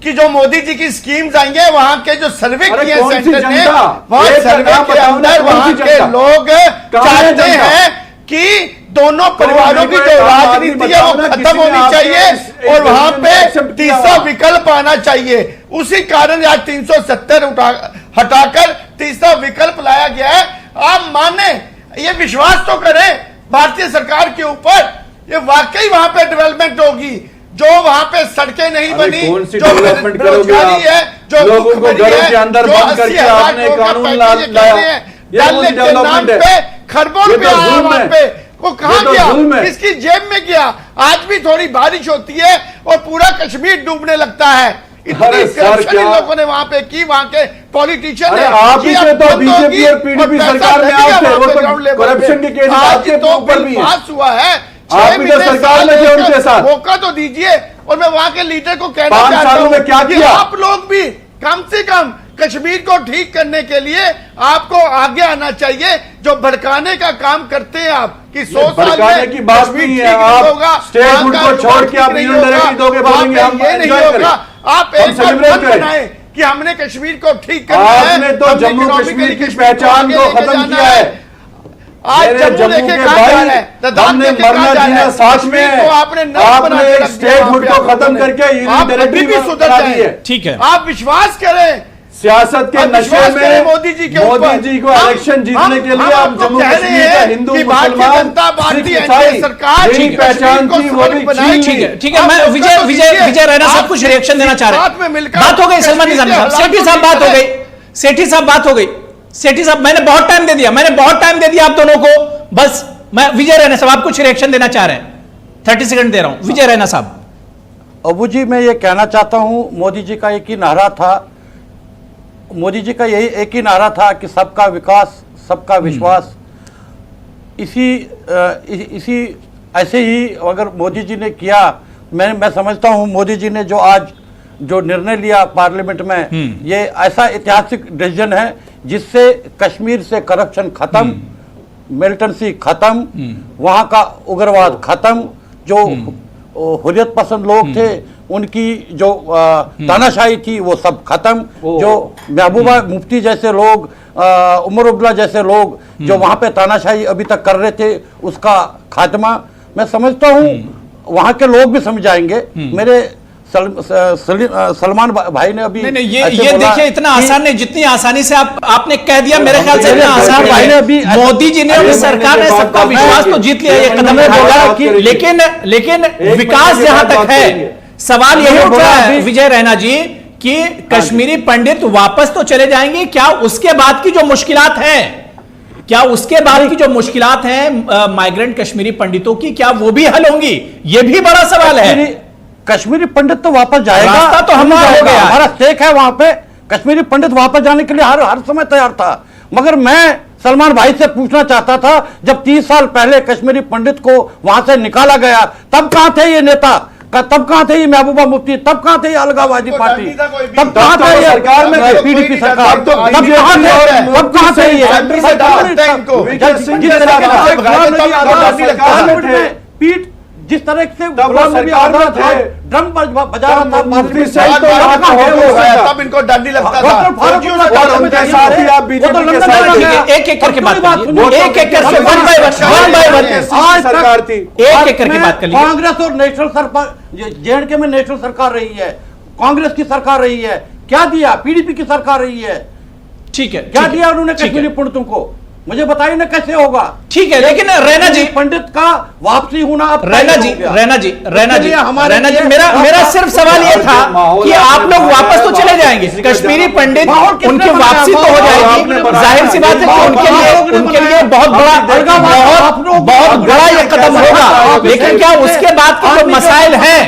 कि जो मोदी जी की स्कीम्स आई है, वहां के जो सर्वे किए सेंटर ने, वहां सर्वे के अंदर वहां के लोग चाहते हैं कि दोनों परिवारों की जो राजनीति है वो खत्म होनी चाहिए और वहां पे तीसरा विकल्प आना चाहिए। उसी कारण आज 370 हटाकर तीसरा विकल्प लाया गया है। आप माने, ये विश्वास तो करें भारतीय सरकार के ऊपर, ये वाकई वहां पे डेवलपमेंट होगी। जो वहां पे सड़कें नहीं बनी, जो बेरोजगारी है, जो लोगों को घरों के अंदर बंद करके आपने कानून लाया, नाम पे खरबों रुपया वहां पे, वो कहां गया? किसकी जेब में गया? आज भी थोड़ी बारिश होती है और पूरा कश्मीर डूबने लगता है। इतनी करप्शन इन लोगों ने वहां पे की, वहां के पॉलिटिशियन ने। आप ही से तो बीजेपी और PDP सरकार में आते हैं, वो तो करप्शन के केस आपके ऊपर भी पास हुआ है। आप भी तो सरकार में थे उनके साथ, मौका तो दीजिए। और मैं वहां के लीडर को कहना 5 चाहता सालों में क्या हूं कि किया? आप लोग भी कम से कम कश्मीर को ठीक करने के लिए आपको आगे आना चाहिए। जो भड़काने का काम करते हैं आप कि 100 साल में की बात नहीं है, आप स्टेट हुड को छोड़ के आप यूनियन डायरेक्टरी दोगे, बोलेंगे हम ये नहीं होगा। आप एक बार बनाए कि हमने कश्मीर को ठीक करना है। आपने तो जम्मू कश्मीर की पहचान को खत्म किया है। आज जम्मू के भाई हमने मरना जीना साथ में है। आपने स्टेट हुड को खत्म करके यूनियन डायरेक्टरी भी सुधर दी है। ठीक है, आप विश्वास करें सियासत के नशे में मोदी जी को इलेक्शन जीतने के लिए आप जम्मू कश्मीर का हिंदू मुसलमान सरकार पहचान की वो भी ठीक है। मैं विजय रैना साहब कुछ रिएक्शन देना चाह रहे हैं। बात हो गई सलमान निजामी साहब, सेठी साहब बात हो गई, सेठी साहब मैंने बहुत टाइम दे दिया आप दोनों को। बस मैं विजय रैना साहब आप कुछ रिएक्शन देना चाह रहे हैं, 30 सेकंड दे रहा हूं। विजय रैना साहब। अबू जी, मैं ये कहना चाहता हूं, मोदी जी का एक ही नारा था, मोदी जी का यही एक ही नारा था कि सबका विकास, सबका विश्वास। इसी ऐसे ही अगर मोदी जी ने किया, मैं समझता हूं मोदी जी ने जो आज जो निर्णय लिया पार्लियामेंट में, ये ऐसा ऐतिहासिक डिसीजन है जिससे कश्मीर से करप्शन खत्म, मिलिटेंसी खत्म, वहां का उग्रवाद खत्म, जो हुर्रियत पसंद लोग थे उनकी जो तानाशाही थी वो सब खत्म, जो महबूबा मुफ्ती जैसे लोग, उमर अब्दुल्ला जैसे लोग जो वहां पे तानाशाही अभी तक कर रहे थे उसका खात्मा। मैं समझता हूं वहां के लोग भी समझ जाएंगे। मेरे सलमान भाई ने अभी नहीं, ये देखिए इतना आसान नहीं, जितनी आसानी से आपने कह दिया, मेरे ख्याल से इतना आसान भाई ने अभी मोदी जी ने और सरकार ने सबका विश्वास तो जीत लिया, ये कदम उठाया, लेकिन विकास जहां तक है, सवाल यही उठ रहा है विजय रैना जी कि कश्मीरी पंडित वापस तो चले जाएंगे, क्या उसके बाद की जो मुश्किलात हैं, क्या उसके बाद की जो मुश्किलात हैं माइग्रेंट कश्मीरी पंडितों की, क्या वो भी हल होंगी? ये भी बड़ा सवाल है। कश्मीरी पंडित तो वापस जाएगा, रास्ता तो हमारा हो गया, हमारा स्टेक है वहां पे। कश्मीरी पंडित वापस जाने के लिए हर समय तैयार था, मगर मैं सलमान भाई से पूछना चाहता था, जब 30 साल पहले कश्मीरी पंडित को वहां से निकाला गया, तब कहां थे ये नेता, तब कहां थे ये महबूबा मुफ्ती, तब कहां थे ये अलगाववादी पार्टी, तब कहां थे ये सरकार में पीडीपी सरकार, तब कहां थे ये पीठ जिस तरह से ड्रम बजा रहा था, तब इनको डर नहीं लगता था। एक एक करके बात करिए, एक एक करके वन बाय वन सरकार थी, एक एक करके बात करिए। कांग्रेस और नेशनल सरकार, जेएंडके में नेशनल सरकार रही है, कांग्रेस की सरकार रही है, क्या दिया? पीडीपी की सरकार रही है, ठीक है, क्या दिया उन्होंने कश्मीरी पंडितों को? मुझे बताइए ना कैसे होगा? ठीक है, लेकिन रैना जी पंडित का वापसी होना अब रैना जी मेरा सिर्फ सवाल ये था कि आप लोग वापस तो चले जाएंगे, कश्मीरी पंडित उनकी वापसी तो हो जाएगी, जाहिर सी बात है कि उनके लिए बहुत बड़ा ये कदम होगा, लेकिन क्या उसके बाद के जो मसाइल हैं,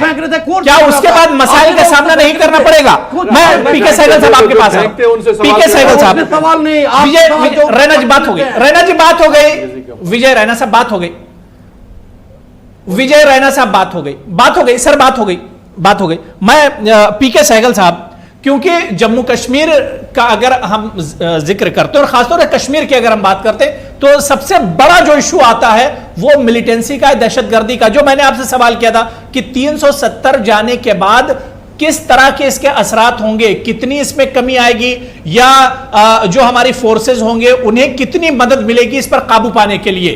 क्या उसके बाद मसाइल का सामना नहीं करना पड़ेगा? मैं पीके सहगल साहब आपके पास है, पीके सहगल साहब, सवाल नहीं, विजय रैना जी बात हो गई, रैना जी बात हो गई, विजय रैना साहब बात हो गई, विजय रैना साहब बात हो गई सर, बात हो गई। मैं पीके सहगल साहब, क्योंकि जम्मू कश्मीर का अगर हम जिक्र करते हैं और खासतौर से कश्मीर की अगर हम बात करते हैं तो सबसे बड़ा जो इशू आता है वो मिलिटेंसी का, दहशतगर्दी का, जो मैंने आपसे सवाल किया था कि 370 जाने के बाद किस तरह के इसके असरात होंगे, कितनी इसमें कमी आएगी, या जो हमारी फोर्सेस होंगे उन्हें कितनी मदद मिलेगी इस पर काबू पाने के लिए?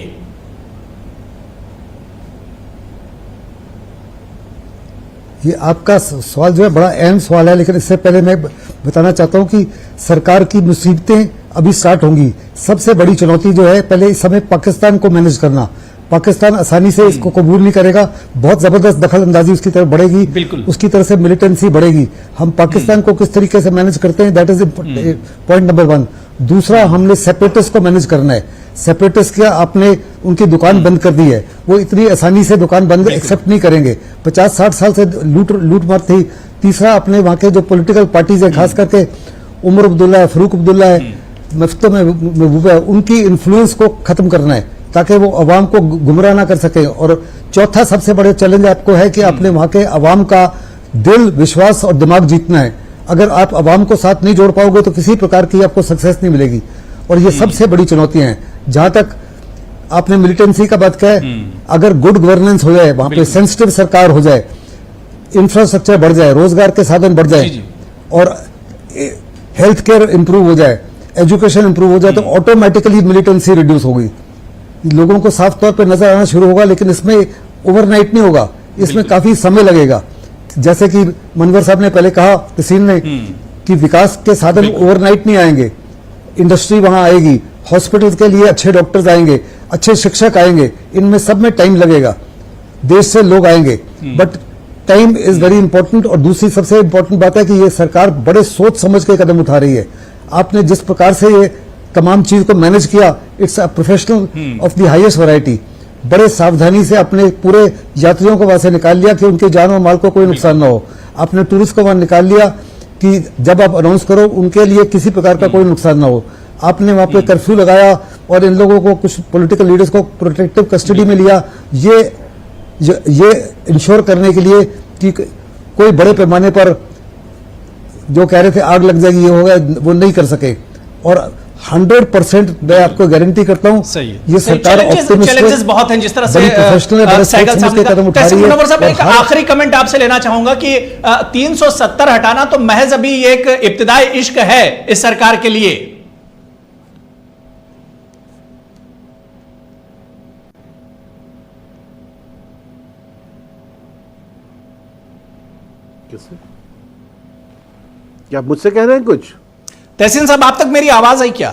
ये आपका सवाल जो है बड़ा अहम सवाल है, लेकिन इससे पहले मैं बताना चाहता हूं कि सरकार की मुसीबतें अभी स्टार्ट होंगी। सबसे बड़ी चुनौती जो है पहले इस समय पाकिस्तान को मैनेज करना। पाकिस्तान आसानी से इसको कबूल नहीं करेगा, बहुत जबरदस्त दखल अंदाजी उसकी तरफ बढ़ेगी, उसकी तरफ से मिलिटेंसी बढ़ेगी। हम पाकिस्तान को किस तरीके से मैनेज करते हैं, दैट इज पॉइंट नंबर 1। दूसरा, हमने सेपरेटिस्ट को मैनेज करना है। सेपरेटिस्ट क्या, आपने उनकी दुकान बंद कर दी है, वो इतनी आसानी से दुकान बंद एक्सेप्ट नहीं करेंगे। 50-60 साल से लूट मार थी। तीसरा, अपने वहां के जो पॉलिटिकल पार्टीज है, खास करके उमर अब्दुल्ला है, फारूक अब्दुल्ला है, मफ्तो महबूबा है, उनकी इन्फ्लुएंस को खत्म करना है ताकि वो अवाम को गुमराह ना कर सके। और चौथा सबसे बड़ा चैलेंज आपको है कि अपने वहां के अवाम का दिल, विश्वास और दिमाग जीतना है। अगर आप अवाम को साथ नहीं जोड़ पाओगे तो किसी प्रकार की आपको सक्सेस नहीं मिलेगी। और ये सबसे बड़ी चुनौतियां हैं। जहां तक आपने मिलिटेंसी का बात कहा है, अगर गुड गवर्नेंस हो जाए, वहां पे सेंसिटिव सरकार हो जाए, इंफ्रास्ट्रक्चर बढ़ जाए, रोजगार के साधन बढ़ जाए और हेल्थ केयर इंप्रूव हो जाए, एजुकेशन इंप्रूव हो जाए, तो ऑटोमेटिकली मिलिटेंसी रिड्यूस होगी। लोगों को साफ तौर पर नजर आना शुरू होगा, लेकिन इसमें ओवरनाइट नहीं होगा, इसमें काफी समय लगेगा। जैसे कि मनवर साहब ने पहले कहा, तहसीन ने, कि विकास के साधन ओवरनाइट नहीं आएंगे। इंडस्ट्री वहां आएगी, हॉस्पिटल के लिए अच्छे डॉक्टर्स आएंगे, अच्छे शिक्षक आएंगे, इनमें सब में टाइम लगेगा, देश से लोग आएंगे, but time is very important. और दूसरी सबसे इंपॉर्टेंट बात है कि ये सरकार बड़े सोच समझ के कदम उठा रही है। आपने जिस प्रकार से ये तमाम चीज को मैनेज किया, it's a professional of the highest variety. बड़े सावधानी से अपने पूरे यात्रियों को वहां से निकाल लिया कि उनके जान और माल को कोई नुकसान ना हो। आपने टूरिस्ट को वहां निकाल लिया कि जब आप अनाउंस करो उनके लिए किसी प्रकार का कोई नुकसान ना हो। आपने वहां पे कर्फ्यू लगाया और इन लोगों को, कुछ पॉलिटिकल लीडर्स को प्रोटेक्टिव कस्टडी में लिया। ये ये इंश्योर करने के लिए कि कोई बड़े पैमाने पर जो कह रहे थे आग लग जाएगी ये होगा, वो नहीं कर सके। और 100% मैं आपको गारंटी करता हूं सही है। ये सरकार चैलेंजेस बहुत हैं, जिस तरह से सहगल साहब ने कदम उठा रही है। साहब एक आखिरी कमेंट आपसे लेना चाहूंगा कि 370 हटाना तो महज अभी एक इब्तिदाई इश्क है इस सरकार के लिए। क्या मुझसे कह रहे हैं कुछ? तहसीन साहब, आप तक मेरी आवाज आई क्या?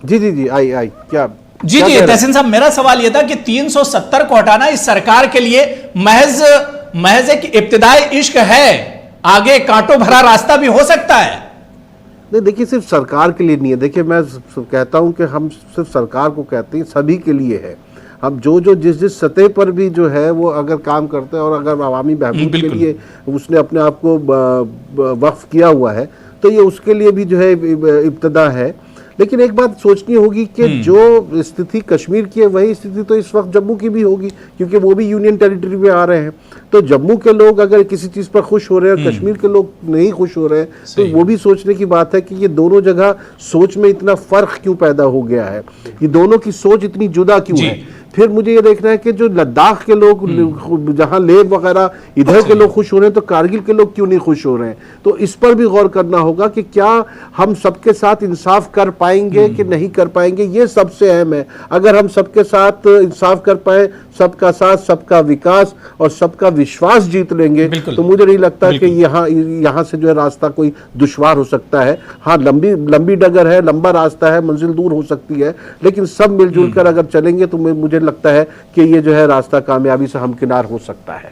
जी आई क्या? जी तहसीन साहब, मेरा सवाल यह था कि 370 को हटाना इस सरकार के लिए महज एक इब्तिदाई इश्क है, आगे कांटों भरा रास्ता भी हो सकता है। नहीं, देखिए सिर्फ सरकार के लिए नहीं है। देखिए मैं कहता हूं कि हम सिर्फ सरकार को कहते हैं, सभी के लिए है। हम जो जिस सतह पर भी जो है वो अगर काम करते हैं और अगर अवामी बहबूद के लिए उसने अपने आप को वक्फ किया हुआ है तो ये उसके लिए भी जो है इब्तिदा है। लेकिन एक बात सोचनी होगी कि जो स्थिति कश्मीर की है वही स्थिति तो इस वक्त जम्मू की भी होगी, क्योंकि वो भी यूनियन टेरिटरी में आ रहे हैं। तो जम्मू के लोग अगर किसी चीज़ पर खुश हो रहे हैं और कश्मीर के लोग नहीं खुश हो रहे हैं तो वो भी सोचने की बात है कि ये दोनों जगह सोच में इतना फर्क क्यों पैदा हो गया है, ये दोनों की सोच इतनी जुदा क्यों है। फिर मुझे ये देखना है कि जो लद्दाख के लोग, जहां लेह वगैरह इधर के लोग खुश हो रहे हैं तो कारगिल के लोग क्यों नहीं खुश हो रहे हैं। तो इस पर भी गौर करना होगा कि क्या हम सबके साथ इंसाफ कर पाएंगे कि नहीं कर पाएंगे, ये सबसे अहम है। अगर हम सबके साथ इंसाफ कर पाए, सबका साथ, सबका विकास और सबका विश्वास जीत लेंगे तो मुझे नहीं लगता कि यहाँ से जो है रास्ता कोई दुश्वार हो सकता है। हाँ, लंबी डगर है, लंबा रास्ता है, मंजिल दूर हो सकती है, लेकिन सब मिलजुल कर अगर चलेंगे तो मुझे लगता है कि ये जो है रास्ता कामयाबी से हमकिनार हो सकता है।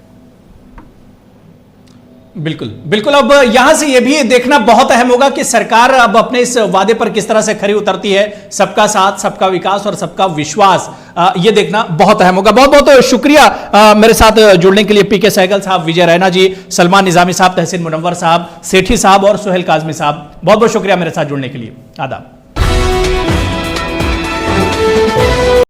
बिल्कुल। अब यहां से यह भी देखना बहुत अहम होगा कि सरकार अब अपने इस वादे पर किस तरह से खरी उतरती है। सबका साथ, सबका विकास और सबका विश्वास, यह देखना बहुत अहम होगा। बहुत बहुत शुक्रिया मेरे साथ जुड़ने के लिए पीके सहगल साहब, विजय रैना जी, सलमान निजामी साहब, तहसीन मुनव्वर साहब, सेठी साहब और सुहेल काजमी साहब, बहुत बहुत शुक्रिया मेरे साथ जुड़ने के लिए। आदाब।